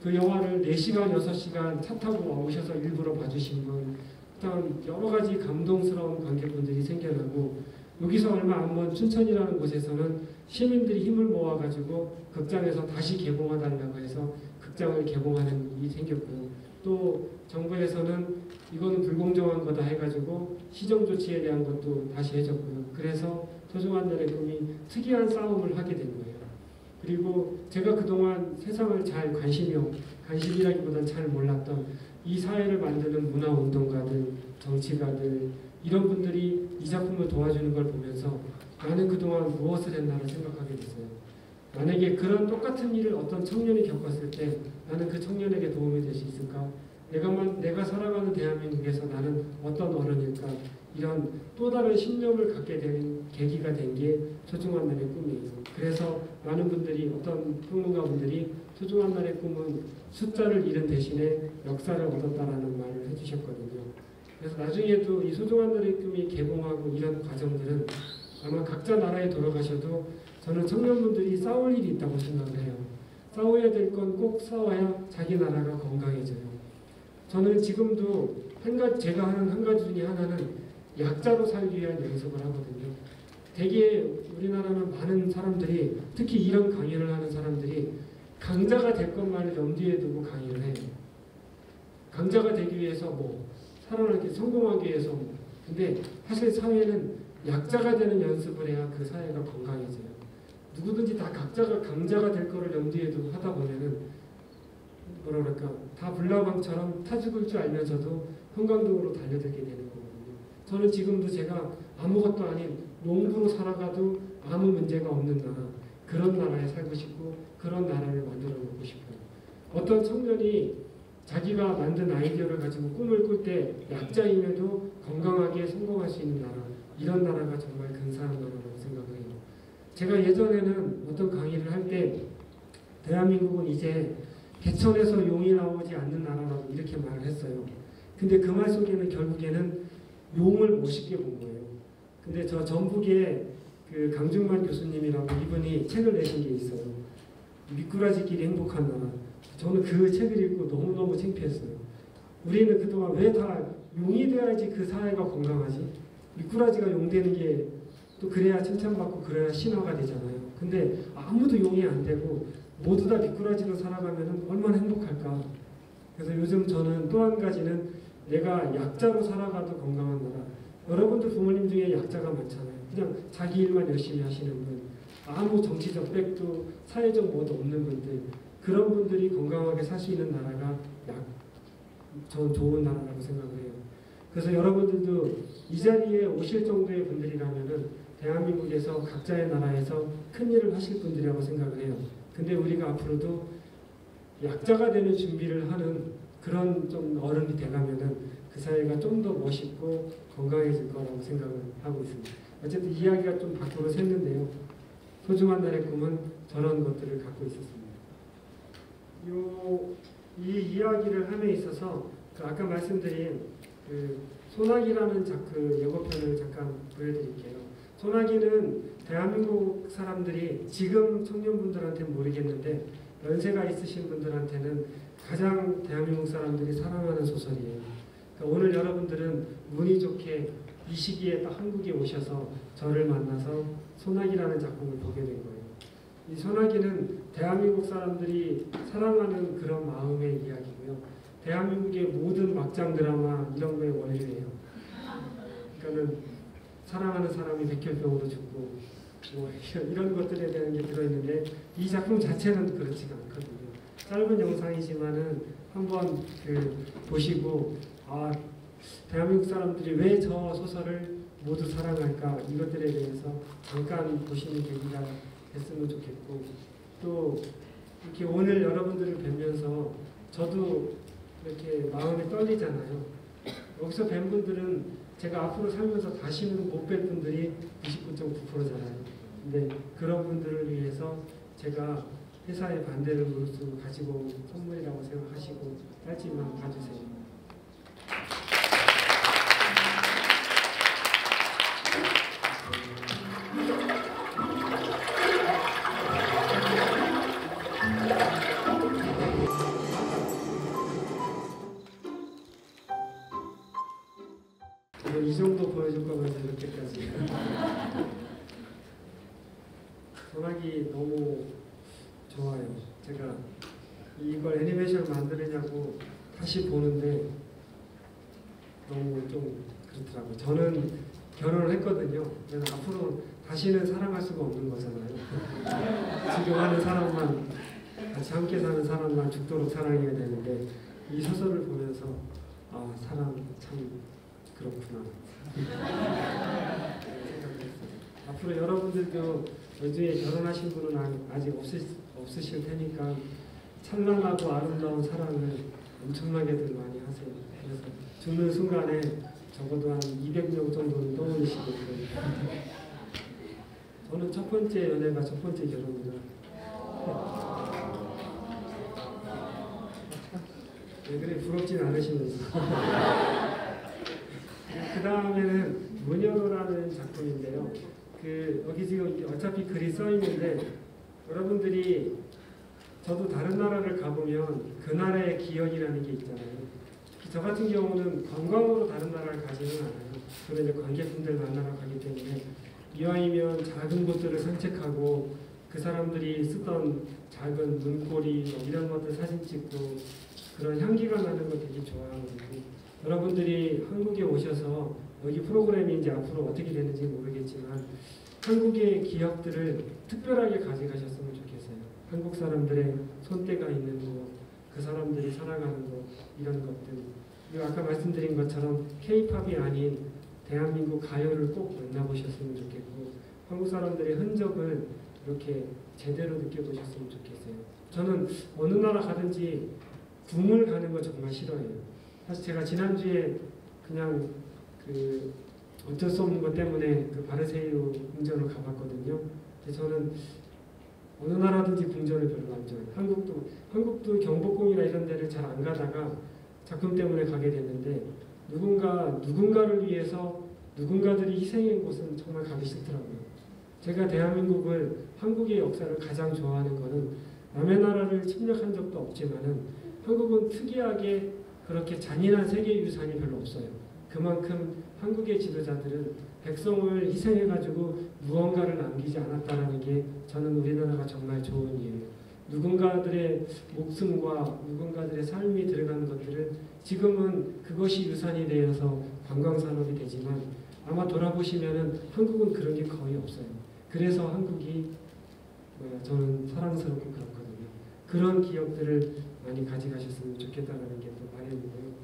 그 영화를 4시간, 6시간 차 타고 오셔서 일부러 봐주신 분, 그다음 여러 가지 감동스러운 관객분들이 생겨나고 여기서 얼마 안 먼 춘천이라는 곳에서는 시민들이 힘을 모아가지고 극장에서 다시 개봉해달라고 해서 극장을 개봉하는 일이 생겼고요. 또 정부에서는 이거는 불공정한 거다 해가지고 시정 조치에 대한 것도 다시 해줬고요. 그래서 소중한 날의 꿈이 특이한 싸움을 하게 된 거예요. 그리고 제가 그동안 세상을 잘 관심이라기보다는 잘 몰랐던 이 사회를 만드는 문화운동가들, 정치가들 이런 분들이 이 작품을 도와주는 걸 보면서 나는 그동안 무엇을 했나를 생각하게 됐어요. 만약에 그런 똑같은 일을 어떤 청년이 겪었을 때 나는 그 청년에게 도움이 될 수 있을까? 내가 살아가는 대한민국에서 나는 어떤 어른일까? 이런 또 다른 신념을 갖게 된 계기가 된 게 소중한 날의 꿈이에요. 그래서 많은 분들이 어떤 평론가분들이 소중한 날의 꿈은 숫자를 잃은 대신에 역사를 얻었다라는 말을 해주셨거든요. 그래서 나중에도 이 소중한 날의 꿈이 개봉하고 이런 과정들은 아마 각자 나라에 돌아가셔도 저는 청년분들이 싸울 일이 있다고 생각을 해요. 싸워야 될 건 꼭 싸워야 자기 나라가 건강해져요. 저는 지금도 제가 하는 한 가지 중에 하나는 약자로 살기 위한 연습을 하거든요. 되게 우리나라는 많은 사람들이, 특히 이런 강의를 하는 사람들이 강자가 될 것만을 염두에 두고 강의를 해요. 강자가 되기 위해서 살아남기, 성공하기 위해서 근데 사실 사회는 약자가 되는 연습을 해야 그 사회가 건강해져요. 누구든지 다 강자가 될 거를 염두에 두고 하다 보면은 다 불나방처럼 타 죽을 줄 알면서도 형광등으로 달려들게 되는 거거든요. 저는 지금도 제가 아무것도 아닌 농부로 살아가도 아무 문제가 없는 나라, 그런 나라에 살고 싶고 그런 나라를 만들어 놓고 싶어요. 어떤 청년이 자기가 만든 아이디어를 가지고 꿈을 꿀 때 약자임에도 건강하게 성공할 수 있는 나라, 이런 나라가 정말 근사한 나라라고 생각을 해요. 제가 예전에는 어떤 강의를 할 때 대한민국은 이제 개천에서 용이 나오지 않는 나라라고 이렇게 말을 했어요. 근데 그 말 속에는 결국에는 용을 멋있게 본 거예요. 근데 저 전북에 그 강중만 교수님이라고 이분이 책을 내신 게 있어요. 미꾸라지끼리 행복한 나라. 저는 그 책을 읽고 너무너무 창피했어요. 우리는 그동안 왜 다 용이 돼야지 그 사회가 건강하지? 미꾸라지가 용 되는 게 또 그래야 칭찬받고 그래야 신화가 되잖아요. 근데 아무도 용이 안 되고 모두 다 미꾸라지로 살아가면 얼마나 행복할까. 그래서 요즘 저는 또 한 가지는 내가 약자로 살아가도 건강한 나라. 여러분들 부모님 중에 약자가 많잖아요. 그냥 자기 일만 열심히 하시는 분, 아무 정치적 백도 사회적 뭐도 없는 분들, 그런 분들이 건강하게 살 수 있는 나라가 전 좋은 나라라고 생각을 해요. 그래서 여러분들도 이 자리에 오실 정도의 분들이라면은 대한민국에서 각자의 나라에서 큰 일을 하실 분들이라고 생각을 해요. 근데 우리가 앞으로도 약자가 되는 준비를 하는 그런 좀 어른이 돼가면은 그 사회가 좀 더 멋있고 건강해질 거라고 생각을 하고 있습니다. 어쨌든 이야기가 좀 밖으로 샜는데요. 소중한 날의 꿈은 저런 것들을 갖고 있었습니다. 이 이야기를 함에 있어서 아까 말씀드린 그 소나기라는 예고편을 잠깐 보여드릴게요. 소나기는 대한민국 사람들이 지금 청년분들한테는 모르겠는데 연세가 있으신 분들한테는 가장 대한민국 사람들이 사랑하는 소설이에요. 그러니까 오늘 여러분들은 운이 좋게 이 시기에 딱 한국에 오셔서 저를 만나서 소나기라는 작품을 보게 된 거예요. 이 소나기는 대한민국 사람들이 사랑하는 그런 마음의 이야기고요. 대한민국의 모든 막장 드라마 이런 거의 원리예요. 그러니까는 사랑하는 사람이 백혈병으로 죽고 이런 것들에 대한 게 들어있는데 이 작품 자체는 그렇지가 않거든요. 짧은 영상이지만은 한번 보시고 대한민국 사람들이 왜 저 소설을 모두 사랑할까 이것들에 대해서 잠깐 보시는 계기가 됐으면 좋겠고 또 이렇게 오늘 여러분들을 뵈면서 저도 이렇게 마음이 떨리잖아요. 여기서 뵌 분들은 제가 앞으로 살면서 다시는 못 뵐 분들이 99.9%잖아요. 근데 그런 분들을 위해서 제가 회사의 반대를 무릅쓰고 가지고 온 선물이라고 생각하시고 짧지만 봐주세요. 이 정도 보여줄 거면 이렇게까지. 소나기 너무 좋아요. 제가 이걸 애니메이션을 만들려고 다시 보는데 너무 좀 그렇더라고요. 저는 결혼을 했거든요. 그래서 앞으로 다시는 사랑할 수가 없는 거잖아요. 지금 하는 사람만, 같이 함께 사는 사람만 죽도록 사랑해야 되는데 이 소설을 보면서 사랑 참 그렇구나. 앞으로 여러분들도 요즘에 결혼하신 분은 아직 없으실 테니까 찬란하고 아름다운 사랑을 엄청나게들 많이 하세요. 그래서 죽는 순간에 적어도 한 200명 정도는 떠올리시고 저는 첫 번째 연애가 첫 번째 결혼이라 왜 그래 부럽진 않으시면서 그 다음에는 무녀라는 작품인데요. 여기 지금 어차피 글이 써 있는데 여러분들이 저도 다른 나라를 가보면 그 나라의 기억이라는 게 있잖아요. 저 같은 경우는 관광으로 다른 나라를 가지는 않아요. 저는 이제 관객분들 만나러 가기 때문에 이왕이면 작은 곳들을 산책하고 그 사람들이 쓰던 작은 문고리 이런 것들 사진 찍고 그런 향기가 나는 거 되게 좋아하거든요. 여러분들이 한국에 오셔서 여기 프로그램이 이제 앞으로 어떻게 되는지 모르겠지만 한국의 기억들을 특별하게 가져가셨으면 좋겠어요. 한국 사람들의 손때가 있는 거, 그 사람들이 살아가는 거 이런 것들. 그리고 아까 말씀드린 것처럼 K-팝이 아닌 대한민국 가요를 꼭 만나보셨으면 좋겠고 한국 사람들의 흔적을 이렇게 제대로 느껴보셨으면 좋겠어요. 저는 어느 나라 가든지 궁을 가는 거 정말 싫어해요. 사실 제가 지난주에 그냥 어쩔 수 없는 것 때문에 바르세유 궁전을 가봤거든요. 근데 저는 어느 나라든지 궁전을 별로 안 좋아해요. 한국도 경복궁이나 이런 데를 잘 안 가다가 작품 때문에 가게 됐는데 누군가를 위해서 누군가들이 희생한 곳은 정말 가기 싫더라고요. 제가 대한민국을 한국의 역사를 가장 좋아하는 것은 남의 나라를 침략한 적도 없지만은 한국은 특이하게 그렇게 잔인한 세계 유산이 별로 없어요. 그만큼 한국의 지도자들은 백성을 희생해가지고 무언가를 남기지 않았다는 게 저는 우리나라가 정말 좋은 이유예요. 누군가들의 목숨과 누군가들의 삶이 들어가는 것들은 지금은 그것이 유산이 되어서 관광산업이 되지만 아마 돌아보시면은 한국은 그런 게 거의 없어요. 그래서 한국이 저는 사랑스럽고 그렇거든요. 그런 기억들을 많이 가져가셨으면 좋겠다는 게 또 바람이고요.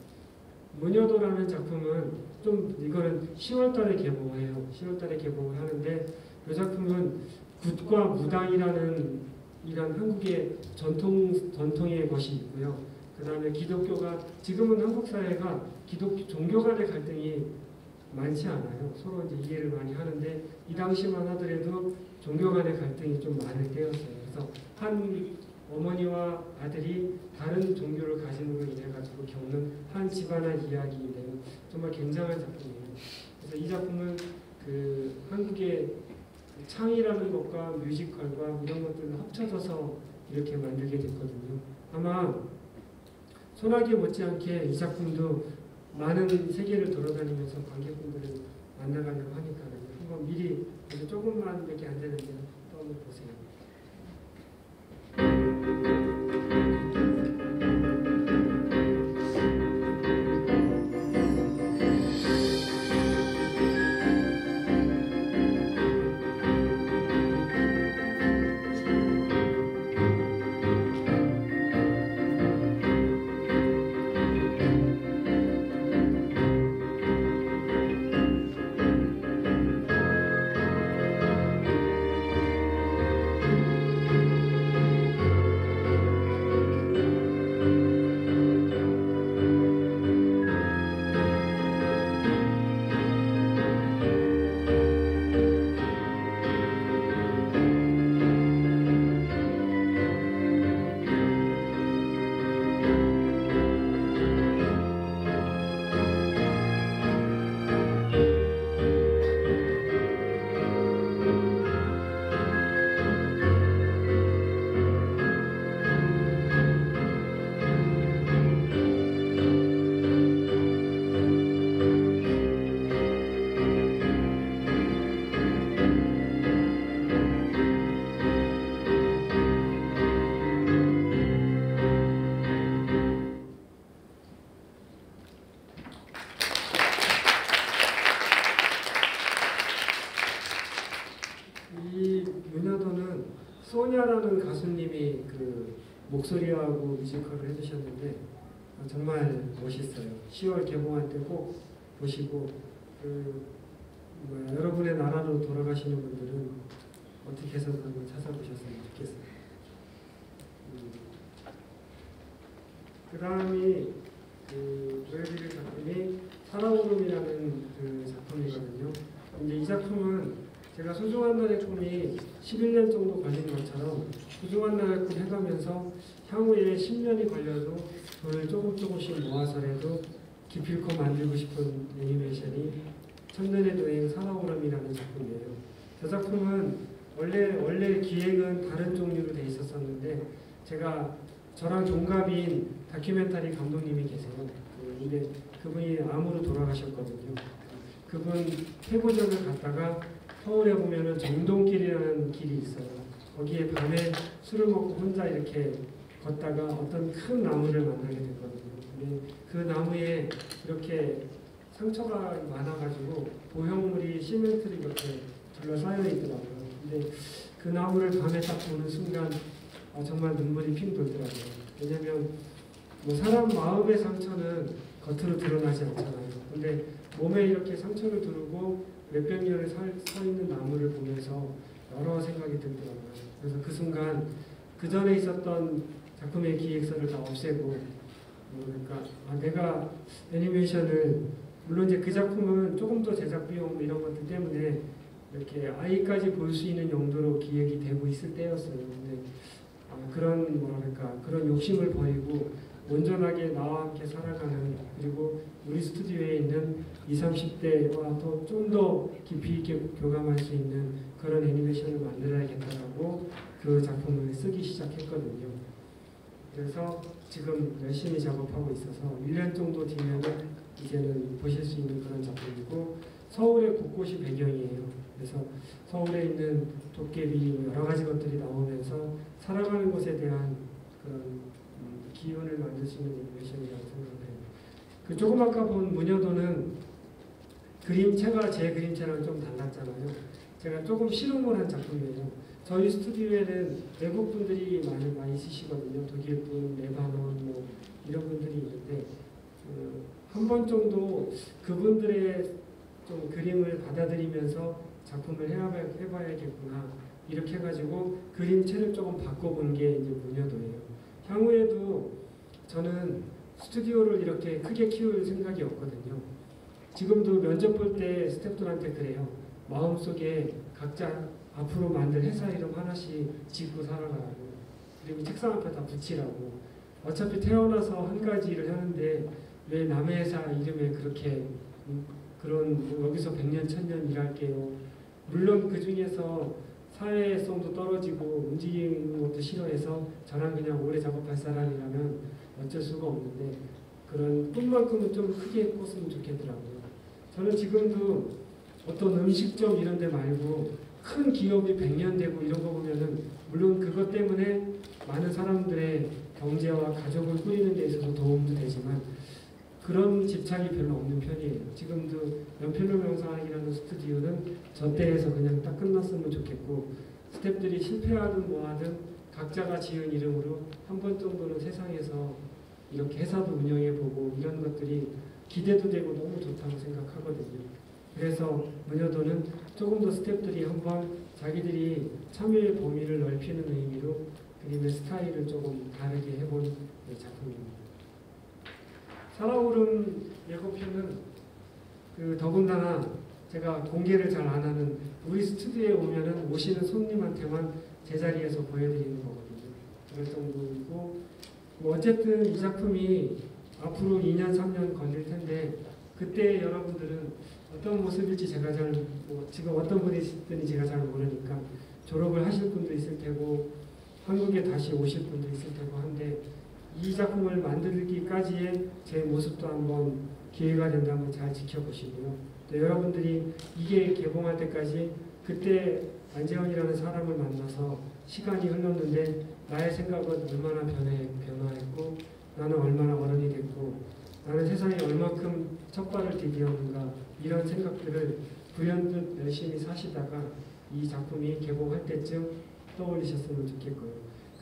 무녀도라는 작품은 좀 이거는 10월달에 개봉해요. 10월달에 개봉을 하는데 이 작품은 굿과 무당이라는 이런 한국의 전통의 것이 있고요. 그 다음에 기독교가 지금은 한국 사회가 기독교 종교 간의 갈등이 많지 않아요. 서로 이제 이해를 많이 하는데 이 당시만 하더라도 종교 간의 갈등이 좀 많을 때였어요. 그래서 한 어머니와 아들이 다른 종교를 가지는 걸로 인해 가지고 겪는 한 집안의 이야기인데요. 정말 굉장한 작품이에요. 그래서 이 작품은 한국의 창이라는 것과 뮤지컬과 이런 것들을 합쳐져서 이렇게 만들게 됐거든요. 아마 소나기 못지않게 이 작품도 많은 세계를 돌아다니면서 관객분들을 만나가려고 하니까 한번 미리 조금만 밖에 안 되는데 또 한번 보세요. 소냐라는 가수님이 목소리하고 뮤지컬을 해주셨는데 정말 멋있어요. 10월 개봉할 때 꼭 보시고 여러분의 나라로 돌아가시는 분들은 어떻게 해서든 한번 찾아보셨으면 좋겠어요. 그 다음이 보여드릴 작품이 살아오름이라는 작품이거든요. 근데 이 작품은 제가 소중한 날의 꿈이 11년 정도 걸린 것처럼 소중한 날의 꿈 해가면서 향후에 10년이 걸려도 돈을 조금씩 모아서라도 기필코 만들고 싶은 애니메이션이 천년의 도행 살아오름이라는 작품이에요. 저 작품은 원래 기획은 다른 종류로 돼 있었었는데 제가 저랑 동갑인 다큐멘터리 감독님이 계세요. 근데 그분이 암으로 돌아가셨거든요. 그분 회고전을 갔다가 서울에 보면은 정동길이라는 길이 있어요. 거기에 밤에 술을 먹고 혼자 이렇게 걷다가 어떤 큰 나무를 만나게 됐거든요. 근데 그 나무에 이렇게 상처가 많아가지고 보형물이 시멘트를 이렇게 둘러싸여 있더라고요. 근데 그 나무를 밤에 딱 보는 순간 정말 눈물이 핑 돌더라고요. 왜냐면 뭐 사람 마음의 상처는 겉으로 드러나지 않잖아요. 근데 몸에 이렇게 상처를 두르고 몇백 년을 서 있는 나무를 보면서 여러 생각이 들더라고요. 그래서 그 순간 그 전에 있었던 작품의 기획서를 다 없애고 그러니까 내가 애니메이션을 물론 이제 그 작품은 조금 더 제작 비용 이런 것들 때문에 이렇게 아이까지 볼 수 있는 용도로 기획이 되고 있을 때였어요. 근데 그런 뭐랄까 그런 욕심을 버리고 온전하게 나와 함께 살아가는 그리고 우리 스튜디오에 있는 20, 30대와 더 좀 더 깊이 있게 교감할 수 있는 그런 애니메이션을 만들어야겠다라고 그 작품을 쓰기 시작했거든요. 그래서 지금 열심히 작업하고 있어서 1년 정도 뒤면 이제는 보실 수 있는 그런 작품이고 서울의 곳곳이 배경이에요. 그래서 서울에 있는 도깨비 여러 가지 것들이 나오면서 살아가는 것에 대한 그런 기운을 만들 수 있는 애니메이션이라고 생각해요. 그 조금 아까 본 무녀도는 그림체가 제 그림체랑 좀 달랐잖아요. 제가 조금 실험을 한 작품이에요. 저희 스튜디오에는 외국 분들이 많이 있으시거든요. 독일 분, 레바논 뭐 이런 분들이 있는데 한 번 정도 그분들의 좀 그림을 받아들이면서 작품을 해봐야겠구나 이렇게 해가지고 그림체를 조금 바꿔보는 게 이제 무녀도예요. 향후에도 저는 스튜디오를 이렇게 크게 키울 생각이 없거든요. 지금도 면접 볼 때 스태프들한테 그래요. 마음속에 각자 앞으로 만들 회사 이름 하나씩 짓고 살아가라고. 그리고 책상 앞에 다 붙이라고. 어차피 태어나서 한 가지 일을 하는데 왜 남의 회사 이름에 그렇게 그런 여기서 100년, 1000년 일할게요. 물론 그 중에서 사회성도 떨어지고 움직이는 것도 싫어해서 저랑 그냥 오래 작업할 사람이라면 어쩔 수가 없는데 그런 꿈만큼은 좀 크게 꿨으면 좋겠더라고요. 저는 지금도 어떤 음식점 이런 데 말고 큰 기업이 100년 되고 이런 거 보면은 물론 그것 때문에 많은 사람들의 경제와 가족을 꾸리는 데 있어서 도움도 되지만 그런 집착이 별로 없는 편이에요. 지금도 연필로 명상이라는 스튜디오는 저 때에서 그냥 딱 끝났으면 좋겠고 스태프들이 실패하든 뭐하든 각자가 지은 이름으로 한 번 정도는 세상에서 이렇게 회사도 운영해보고 이런 것들이 기대도 되고 너무 좋다고 생각하거든요. 그래서 무녀도는 조금 더 스태프들이 한번 자기들이 참여의 범위를 넓히는 의미로 그림의 스타일을 조금 다르게 해본 작품입니다. 살아오른 예고편은 더군다나 제가 공개를 잘 안 하는 우리 스튜디오에 오면은 오시는 손님한테만 제자리에서 보여드리는 거거든요. 그럴 정도이고 뭐 어쨌든 이 작품이 앞으로 2년 3년 걸릴 텐데 그때 여러분들은 어떤 모습일지 제가 지금 어떤 분이 있든지 제가 잘 모르니까 졸업을 하실 분도 있을 테고 한국에 다시 오실 분도 있을 테고 한데 이 작품을 만들기까지의 제 모습도 한번 기회가 된다면 잘 지켜보시고요. 또 여러분들이 이게 개봉할 때까지 그때 안재현이라는 사람을 만나서 시간이 흘렀는데 나의 생각은 얼마나 변화했고 나는 얼마나 어른이 됐고 나는 세상에 얼마큼 첫 발을 디디었는가 이런 생각들을 불현듯 열심히 사시다가 이 작품이 개봉할 때쯤 떠올리셨으면 좋겠고요.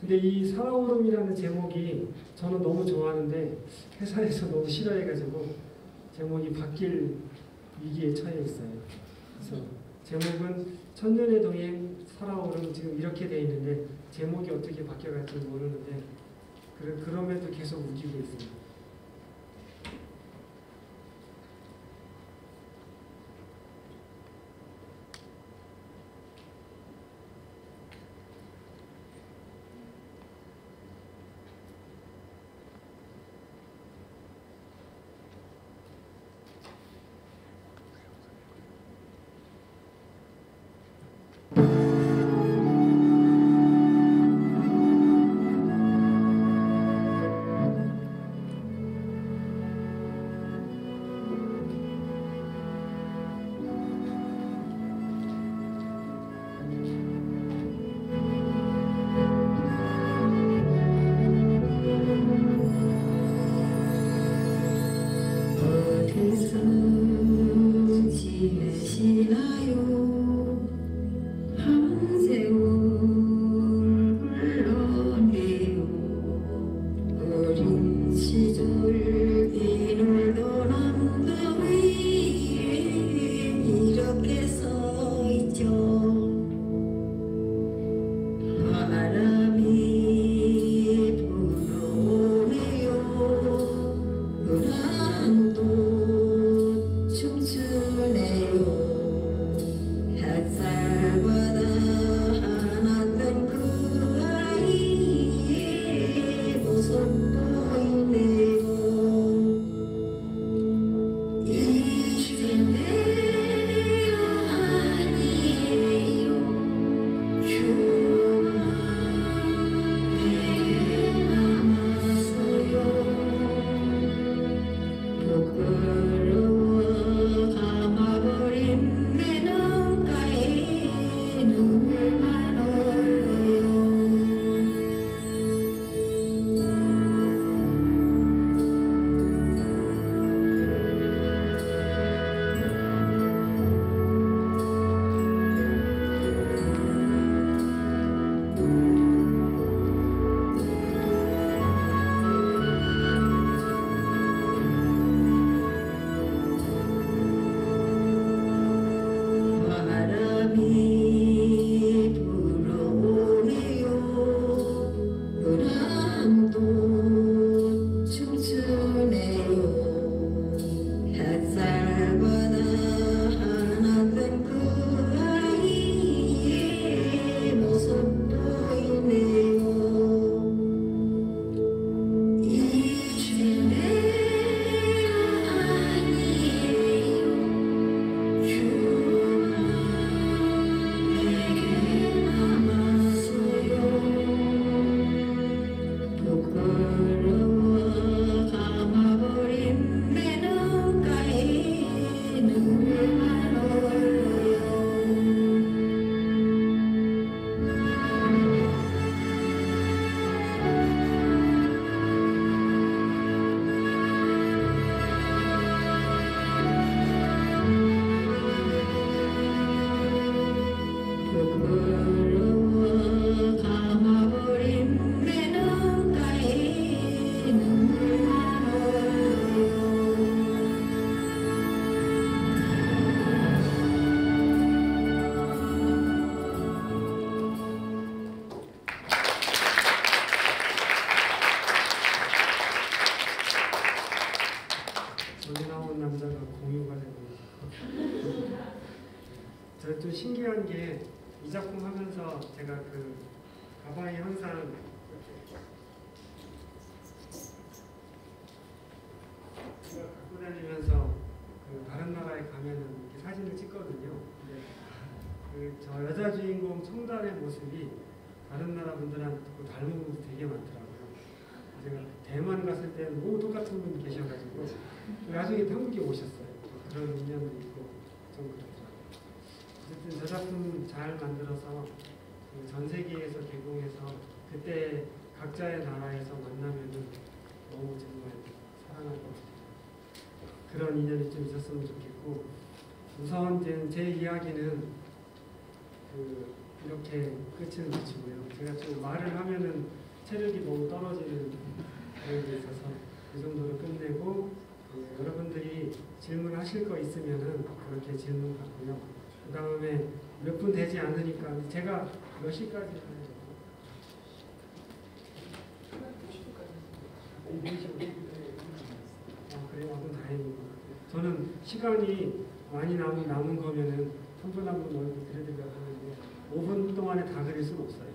근데 이 살아오름이라는 제목이 저는 너무 좋아하는데 회사에서 너무 싫어해가지고 제목이 바뀔 위기에 처해 있어요. 그래서 제목은 천년의 동행 살아오름 지금 이렇게 돼 있는데 제목이 어떻게 바뀌어갈지 모르는데 그럼에도 계속 웃기고 있습니다. 좀 신기한 게 이 작품 하면서 제가 그 가방에 항상 제가 갖고 다니면서 그 다른 나라에 가면은 이렇게 사진을 찍거든요. 근데 그 저 여자 주인공 청달의 모습이 다른 나라 분들한테 닮은 모습이 되게 많더라고요. 제가 대만 갔을 때 너무 똑같은 분이 계셔가지고 나중에 한국에 오셨어요. 그런 인연도 있고 좀 그렇더라고요. 어쨌든 저 작품 잘 만들어서 전 세계에서 개봉해서 그때 각자의 나라에서 만나면은 너무 정말 사랑할 것 같아요. 그런 인연이 좀 있었으면 좋겠고, 우선 제 이야기는 이렇게 끝을 마치고요. 제가 좀 말을 하면은 체력이 너무 떨어지는 그런 게 있어서 이 정도로 끝내고, 여러분들이 질문하실 거 있으면은 그렇게 질문 받고요. 그 다음에 몇 분 되지 않으니까 제가 몇 시까지 하는 그래요? 그럼 다행이고. 저는 시간이 많이 남은 거면은 한 분 한 분 얼굴 그려드리려고 하는데 5분 동안에 다 그릴 수는 없어요.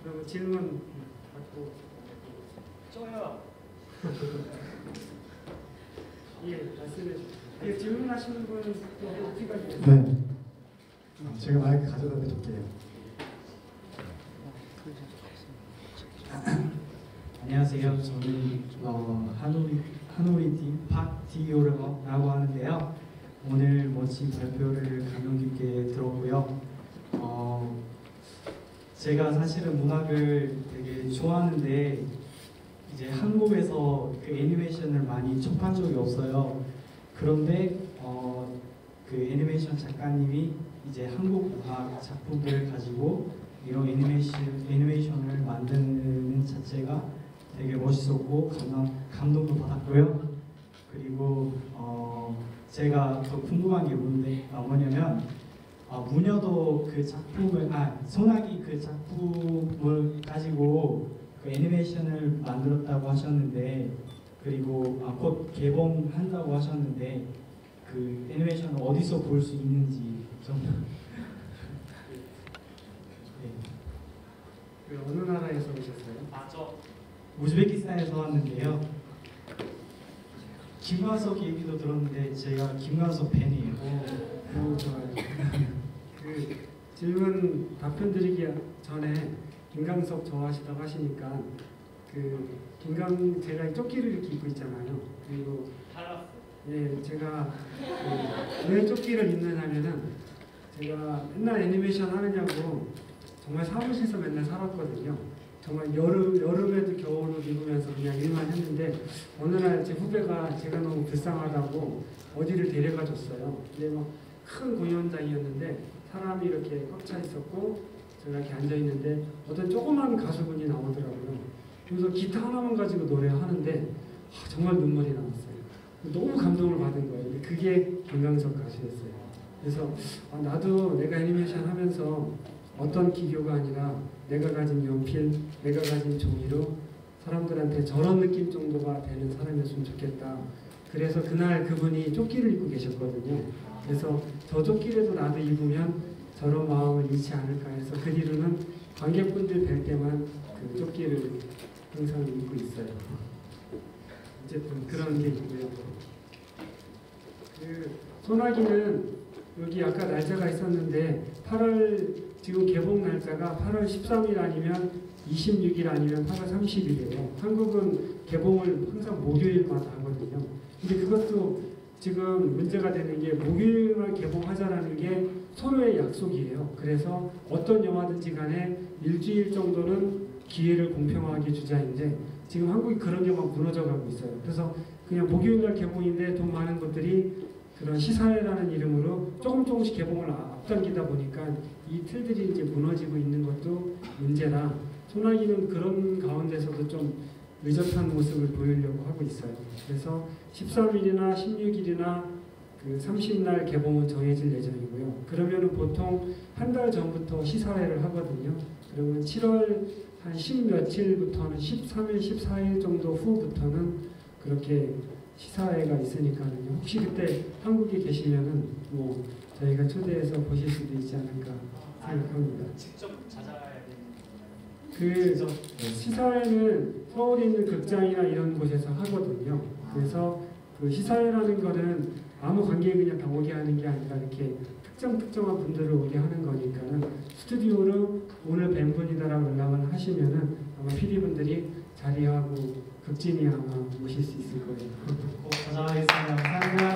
그러면 질문 받고 저요. 예, 말씀해 주세요. 예, 질문하시는 분은 또 어디까지 계세요? 네. 제가 마이크 가져다 드릴게요. 안녕하세요. 저는 한우리 박디오라고 하는데요. 오늘 멋진 발표를 감명 깊게 들었고요. 제가 사실은 문학을 되게 좋아하는데 이제 한국에서 그 애니메이션을 많이 접한 적이 없어요. 그런데 그 애니메이션 작가님이 이제 한국 문학 작품들을 가지고 이런 애니메이션을 만드는 자체가 되게 멋있었고 감동도 받았고요. 그리고 제가 더 궁금한 게 뭐냐면 무녀도 그 작품을 소나기 그 작품을 가지고 그 애니메이션을 만들었다고 하셨는데, 그리고 곧 개봉한다고 하셨는데 그 애니메이션을 어디서 볼 수 있는지 좀. 네. 그 어느 나라에서 오셨어요? 저 우즈베키스탄에서 왔는데요. 김광석 얘기도 들었는데 제가 김광석 팬이에요. 좋아요. 그 질문 답변 드리기 전에 김광석 좋아하시다고 하시니까 제가 조끼를 이렇게 입고 있잖아요. 그리고 예, 제가 왜 조끼를 입느냐면은 제가 맨날 애니메이션 하느냐고 정말 사무실에서 맨날 살았거든요. 정말 여름에도 겨울을 입으면서 그냥 일만 했는데 어느 날 제 후배가 제가 너무 불쌍하다고 어디를 데려가 줬어요. 근데 막 큰 공연장이었는데 사람이 이렇게 꽉 차 있었고 제가 이렇게 앉아 있는데 어떤 조그만 가수분이 나오더라고요. 그래서 기타 하나만 가지고 노래하는데 정말 눈물이 나왔어요. 너무 감동을 받은 거예요. 그게 김광석 가수였어요. 그래서 나도 내가 애니메이션 하면서 어떤 기교가 아니라 내가 가진 연필, 내가 가진 종이로 사람들한테 저런 느낌 정도가 되는 사람이었으면 좋겠다. 그래서 그날 그분이 조끼를 입고 계셨거든요. 그래서 저 조끼라도 나도 입으면 저런 마음을 잃지 않을까 해서 그 뒤로는 관객분들 뵐 때만 그 조끼를 항상 입고 있어요. 어쨌든 그런 게 있고요. 그 소나기는 여기 아까 날짜가 있었는데 8월 지금 개봉 날짜가 8월 13일 아니면 26일 아니면 8월 30일이에요. 한국은 개봉을 항상 목요일마다 하거든요. 근데 그것도 지금 문제가 되는 게 목요일만 개봉하자라는 게 서로의 약속이에요. 그래서 어떤 영화든지 간에 일주일 정도는 기회를 공평하게 주자인데 지금 한국이 그런 게 막 무너져가고 있어요. 그래서 그냥 목요일날 개봉인데 돈 많은 것들이 그런 시사회라는 이름으로 조금씩 개봉을 앞당기다 보니까 이 틀들이 이제 무너지고 있는 것도 문제라 소나기는 그런 가운데서도 좀 의젓한 모습을 보이려고 하고 있어요. 그래서 13일이나 16일이나 그 30날 개봉은 정해질 예정이고요. 그러면은 보통 한 달 전부터 시사회를 하거든요. 그러면 7월 한 10며칠부터는 13일, 14일 정도 후부터는 그렇게 시사회가 있으니까요. 혹시 그때 한국에 계시면은 뭐 저희가 초대해서 보실 수도 있지 않을까 생각합니다. 직접 찾아야 되는 그 시사회는 서울에 있는 극장이나 이런 곳에서 하거든요. 그래서 그 시사회라는 거는 아무 관객이 그냥 다 오게 하는 게 아니라 이렇게 특정한 분들을 오게 하는 거니까는 스튜디오로 오늘 뵌 분이다라고 연락을 하시면은 아마 PD분들이 자리하고 극진이 아마 오실 수 있을 거예요. 꼭 찾아가겠습니다. 감사합니다.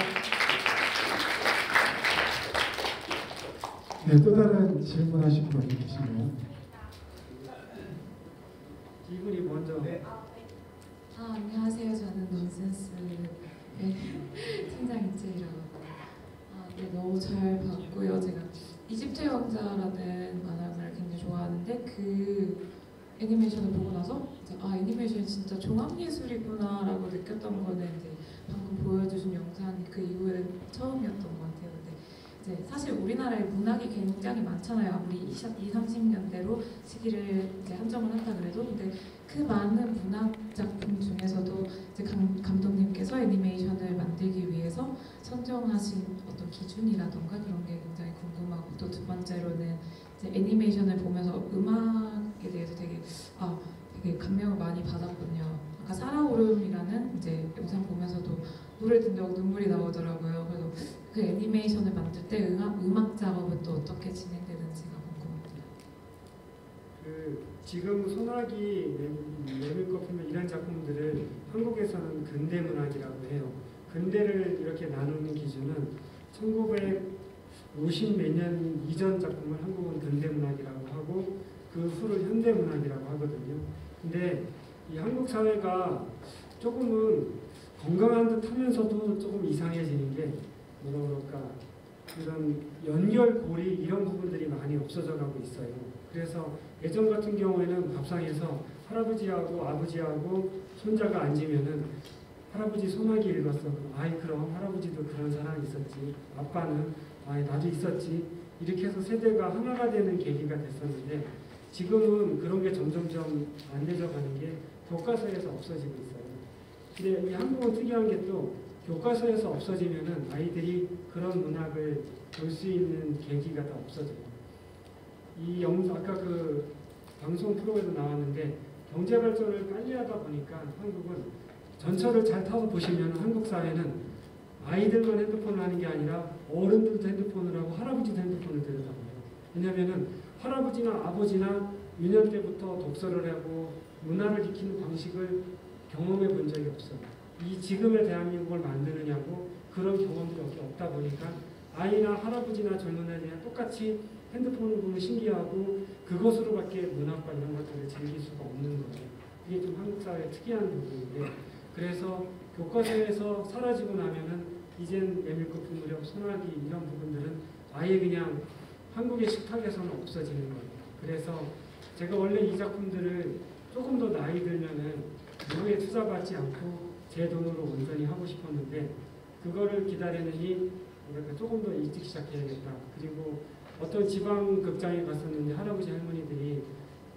네, 또 다른 질문하신 분이 계시네요. 이분이 먼저. 네. 안녕하세요. 저는 논센스 팀장 이채희라고 합니다. 네, 너무 잘 봤고요. 제가 이집트의 왕자라는 만화를 굉장히 좋아하는데 그 애니메이션을 보고 나서 이제 애니메이션이 진짜 종합예술이구나라고 느꼈던 거는 이제 방금 보여주신 영상이 그 이후에 처음이었던 것 같아요. 근데 이제 사실 우리나라에 문학이 굉장히 많잖아요. 아무리 20, 30년대로 시기를 이제 한정을 한다 그래도. 근데 그 많은 문학 작품 중에서도 이제 감독님께서 애니메이션을 만들기 위해서 선정하신 어떤 기준이라던가 그런 게 굉장히 궁금하고, 또 두 번째로는 이제 애니메이션을 보면서 음악에 대해서 되게 감명을 많이 받았거든요. 아까 살아오름이라는 이제 영상 보면서도 노래 듣는다고 눈물이 나오더라고요. 그래서 그 애니메이션을 만들 때 음악 작업은 또 어떻게 진행되는지가 궁금합니다. 지금 소나기, 레밀커피맨 이런 작품들을 한국에서는 근대 문학이라고 해요. 근대를 이렇게 나누는 기준은 1950 몇 년 이전 작품을 한국은 근대 문학이라고 하고 그 후를 현대 문학이라고 하거든요. 근데 이 한국 사회가 조금은 건강한 듯 하면서도 조금 이상해지는 게 뭐라 그럴까, 이런 연결고리 이런 부분들이 많이 없어져 가고 있어요. 그래서 예전 같은 경우에는 밥상에서 할아버지하고 아버지하고 손자가 앉으면은 할아버지 소나기 읽었어. 아이 그럼 할아버지도 그런 사람이 있었지. 아빠는 아이 나도 있었지. 이렇게 해서 세대가 하나가 되는 계기가 됐었는데 지금은 그런 게 점점점 안 되져 가는 게 교과서에서 없어지고 있어요. 근데 이 한국은 특이한 게 또 교과서에서 없어지면은 아이들이 그런 문학을 볼 수 있는 계기가 다 없어져요. 이 아까 그 방송 프로에도 나왔는데 경제 발전을 빨리 하다 보니까 한국은 전철을 잘 타서 보시면 한국 사회는 아이들만 핸드폰을 하는 게 아니라 어른들도 핸드폰을 하고 할아버지도 핸드폰을 들여다봐요. 왜냐하면 할아버지나 아버지나 유년 때부터 독서를 하고 문화를 익히는 방식을 경험해 본 적이 없어요. 이 지금의 대한민국을 만드느냐고 그런 경험들이 없다 보니까 아이나 할아버지나 젊은 애들이랑 똑같이 핸드폰을 보면 신기하고 그것으로밖에 문학과 이런 것들을 즐길 수가 없는 거죠. 이게 좀 한국 사회의 특이한 부분인데 그래서 교과서에서 사라지고 나면은 이젠 메밀꽃 무렵 소나기 이런 부분들은 아예 그냥 한국의 식탁에서는 없어지는 거예요. 그래서 제가 원래 이 작품들을 조금 더 나이 들면은 누구에 투자받지 않고 제 돈으로 온전히 하고 싶었는데 그거를 기다리느니 조금 더 일찍 시작해야겠다. 그리고 어떤 지방 극장에 갔었는데 할아버지 할머니들이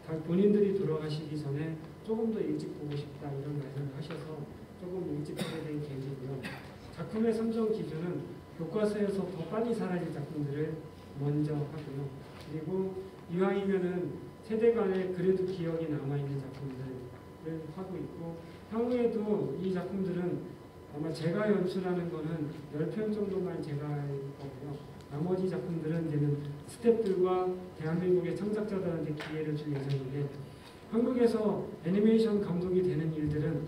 다 본인들이 돌아가시기 전에 조금 더 일찍 보고 싶다 이런 말씀을 하셔서 조금 일찍 하게 된 계기고요. 작품의 선정 기준은 교과서에서 더 빨리 사라질 작품들을 먼저 하고요. 그리고 이왕이면은 세대 간에 그래도 기억이 남아있는 작품들을 하고 있고 향후에도 이 작품들은 아마 제가 연출하는 거는 10편 정도만 제가 할 거고요. 나머지 작품들은 이제는 스태프들과 대한민국의 창작자들한테 기회를 줄 예정인데 한국에서 애니메이션 감독이 되는 일들은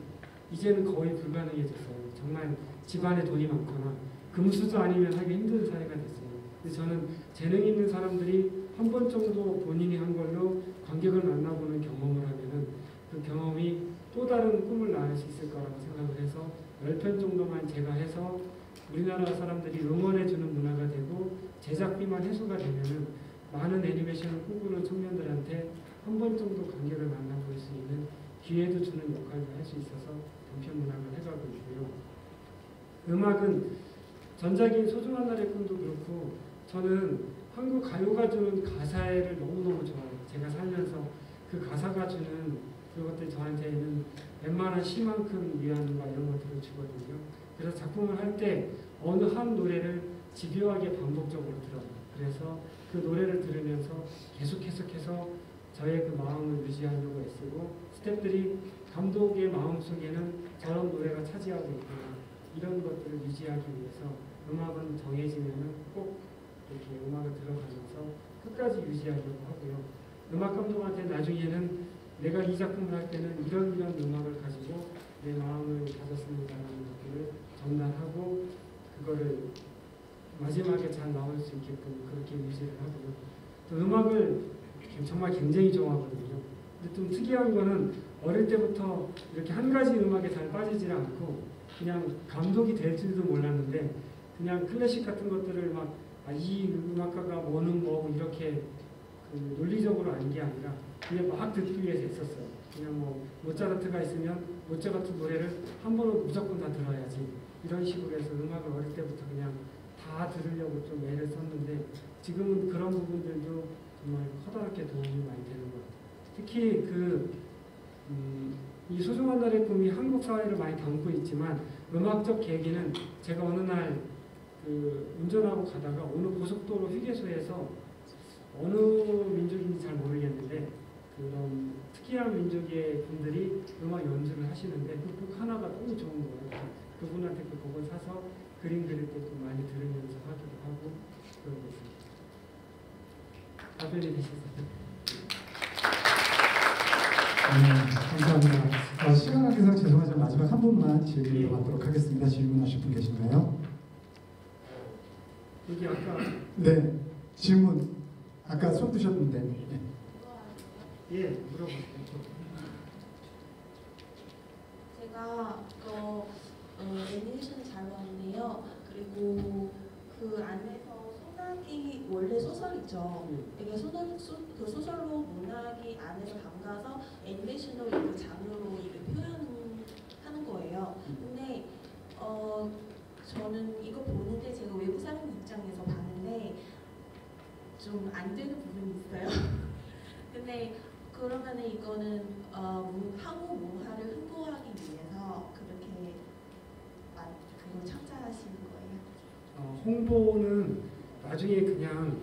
이제는 거의 불가능해졌어요. 정말 집안에 돈이 많거나 금수저 아니면 하기 힘든 사회가 됐어요. 근데 저는 재능 있는 사람들이 한 번 정도 본인이 한 걸로 관객을 만나보는 경험을 하면은 그 경험이 또 다른 꿈을 낳을 수 있을 거라고 생각을 해서 10편 정도만 제가 해서 우리나라 사람들이 응원해주는 문화가 되고 제작비만 해소가 되면은 많은 애니메이션을 꿈꾸는 청년들한테 한 번 정도 관객을 만나볼 수 있는 기회도 주는 역할도 할 수 있어서 단편 문학을 해가고 있고요. 음악은 전작인 소중한 날의 꿈도 그렇고 저는 한국 가요가 주는 가사를 너무너무 좋아해요. 제가 살면서 그 가사가 주는 그것들 저한테는 웬만한 시만큼 위안과 이런 것들을 주거든요. 그래서 작품을 할 때 어느 한 노래를 집요하게 반복적으로 들어요. 그래서 그 노래를 들으면서 계속해서 저의 그 마음을 유지하려고 애쓰고 스태프들이 감독의 마음속에는 저런 노래가 차지하고 있구나 이런 것들을 유지하기 위해서 음악은 정해지면은 꼭 이렇게 음악을 들어가면서 끝까지 유지하려고 하고요. 음악 감독한테 나중에는 내가 이 작품을 할 때는 이런 음악을 가지고 내 마음을 가졌습니다라는 것들을 전달하고 그거를 마지막에 잘 나올 수 있게끔 그렇게 유지를 하고요. 또 음악을 정말 굉장히 좋아하거든요. 근데 좀 특이한 거는 어릴 때부터 이렇게 한 가지 음악에 잘 빠지지 않고 그냥 감독이 될 줄도 몰랐는데 그냥 클래식 같은 것들을 막 이 음악가가 뭐는 뭐고 이렇게 그 논리적으로 아는 게 아니라 그냥 막 듣기 위해서 했었어요. 그냥 뭐 모차르트가 있으면 모차르트 노래를 한 번은 무조건 다 들어야지 이런 식으로 해서 음악을 어릴 때부터 그냥 다 들으려고 좀 애를 썼는데 지금은 그런 부분들도 정말 커다랗게 도움이 많이 되는 것 같아요. 특히 이 소중한 날의 꿈이 한국 사회를 많이 담고 있지만 음악적 계기는 제가 어느 날 운전하고 가다가 어느 고속도로 휴게소에서 어느 민족인지 잘 모르겠는데 그런 특이한 민족의 분들이 음악 연주를 하시는데 그 곡 하나가 너무 좋은 거예요. 그분한테 그 곡을 사서 그림 그릴 때 좀 많이 들으면서 하기도 하고 그러고 있습니다. 답변이 되셨어요? 감사합니다. 시간 관계상 죄송하지만 마지막 한 분만 질문을 받도록 하겠습니다. 질문하실 분 계신가요? 여기 아까 네, 질문 아까 손 드셨는데 네. 예, 물어보세요. 제가 애니메이션을 잘 봤는데요. 그리고 그 안에서 문학이 원래 소설이죠. 이게 그 소설로 문학이 안에서 담가서 애니메이션으로 이 장르로 이게 표현하는 거예요. 근데 저는 이거 보는데 제가 외국 사람 입장에서 봤는데 좀 안 되는 부분이 있어요. 근데 그러면은 이거는 한국 문화를 홍보하기 위해서 그렇게 그걸 창작하시는 거예요? 홍보는 나중에 그냥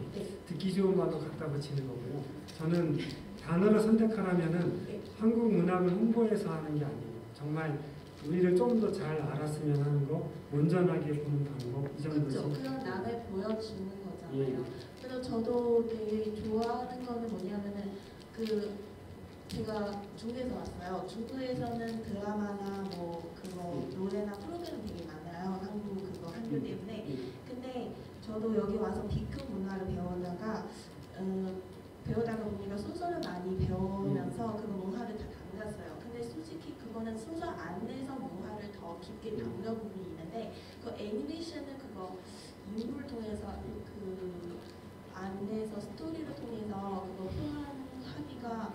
듣기 좋은 말로 갖다 붙이는 거고요. 저는 단어를 선택하라면은 한국 문학을 홍보해서 하는 게 아니에요. 정말 우리를 좀 더 잘 알았으면 하는 거, 온전하게 보는 방법, 이 정도지. 그렇죠. 그런 남을 보여주는 거잖아요. 예. 그래서 저도 되게 좋아하는 거는 뭐냐면은 제가 중국에서 왔어요. 중국에서는 드라마나 뭐 그거 노래나 프로그램 되게 많아요. 한글 때문에. 근데 저도 여기 와서 비크 문화를 배우다가 보니까 소설을 많이 배우면서 그 문화를 다 담갔어요. 근데 솔직히 그거는 소설 안에서 문화를 더 깊게 담는 부분이 있는데 그 애니메이션은 그거 인물을 통해서 그 안에서 스토리를 통해서 그거 표현하기가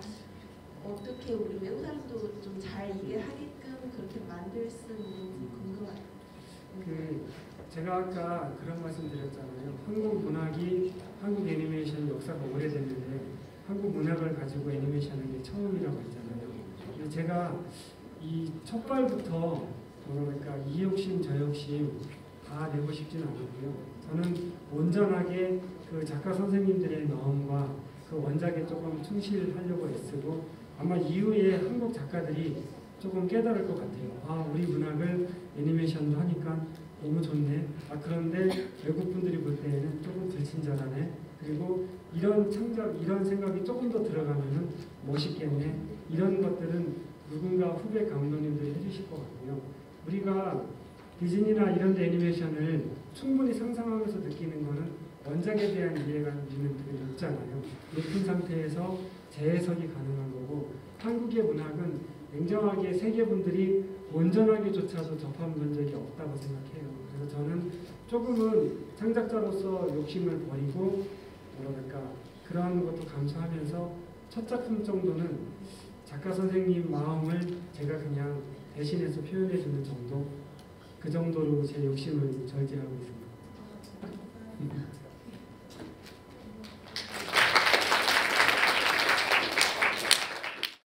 어떻게 우리 외국 사람도 좀 잘 이해하게끔 그렇게 만들 수 있는지 궁금해요. 제가 아까 그런 말씀 드렸잖아요. 한국 문학이 한국 애니메이션 역사가 오래됐는데 한국 문학을 가지고 애니메이션은 게 처음이라고 했잖아요. 근데 제가 이 첫발부터 뭐랄까 이 욕심 저 욕심 다 내고 싶지는 않았고요. 저는 온전하게 그 작가 선생님들의 마음과 그 원작에 조금 충실하려고 애쓰고 아마 이후에 한국 작가들이 조금 깨달을 것 같아요. 우리 문학을 애니메이션도 하니까 너무 좋네. 그런데 외국 분들이 볼 때에는 조금 불친절하네. 그리고 이런 창작, 이런 생각이 조금 더 들어가면은 멋있겠네. 이런 것들은 누군가 후배 감독님들이 해주실 것 같고요. 우리가 디즈니나 이런 데 애니메이션을 충분히 상상하면서 느끼는 거는 원작에 대한 이해가 우리는 되게 높잖아요. 높은 상태에서 재해석이 가능한 거고 한국의 문학은 냉정하게 세계분들이 온전하게조차도 접한 적이 없다고 생각해요. 그래서 저는 조금은 창작자로서 욕심을 버리고 뭐랄까 그런 것도 감수하면서 첫 작품 정도는 작가 선생님 마음을 제가 그냥 대신해서 표현해주는 정도, 그 정도로 제 욕심을 절제하고 있습니다.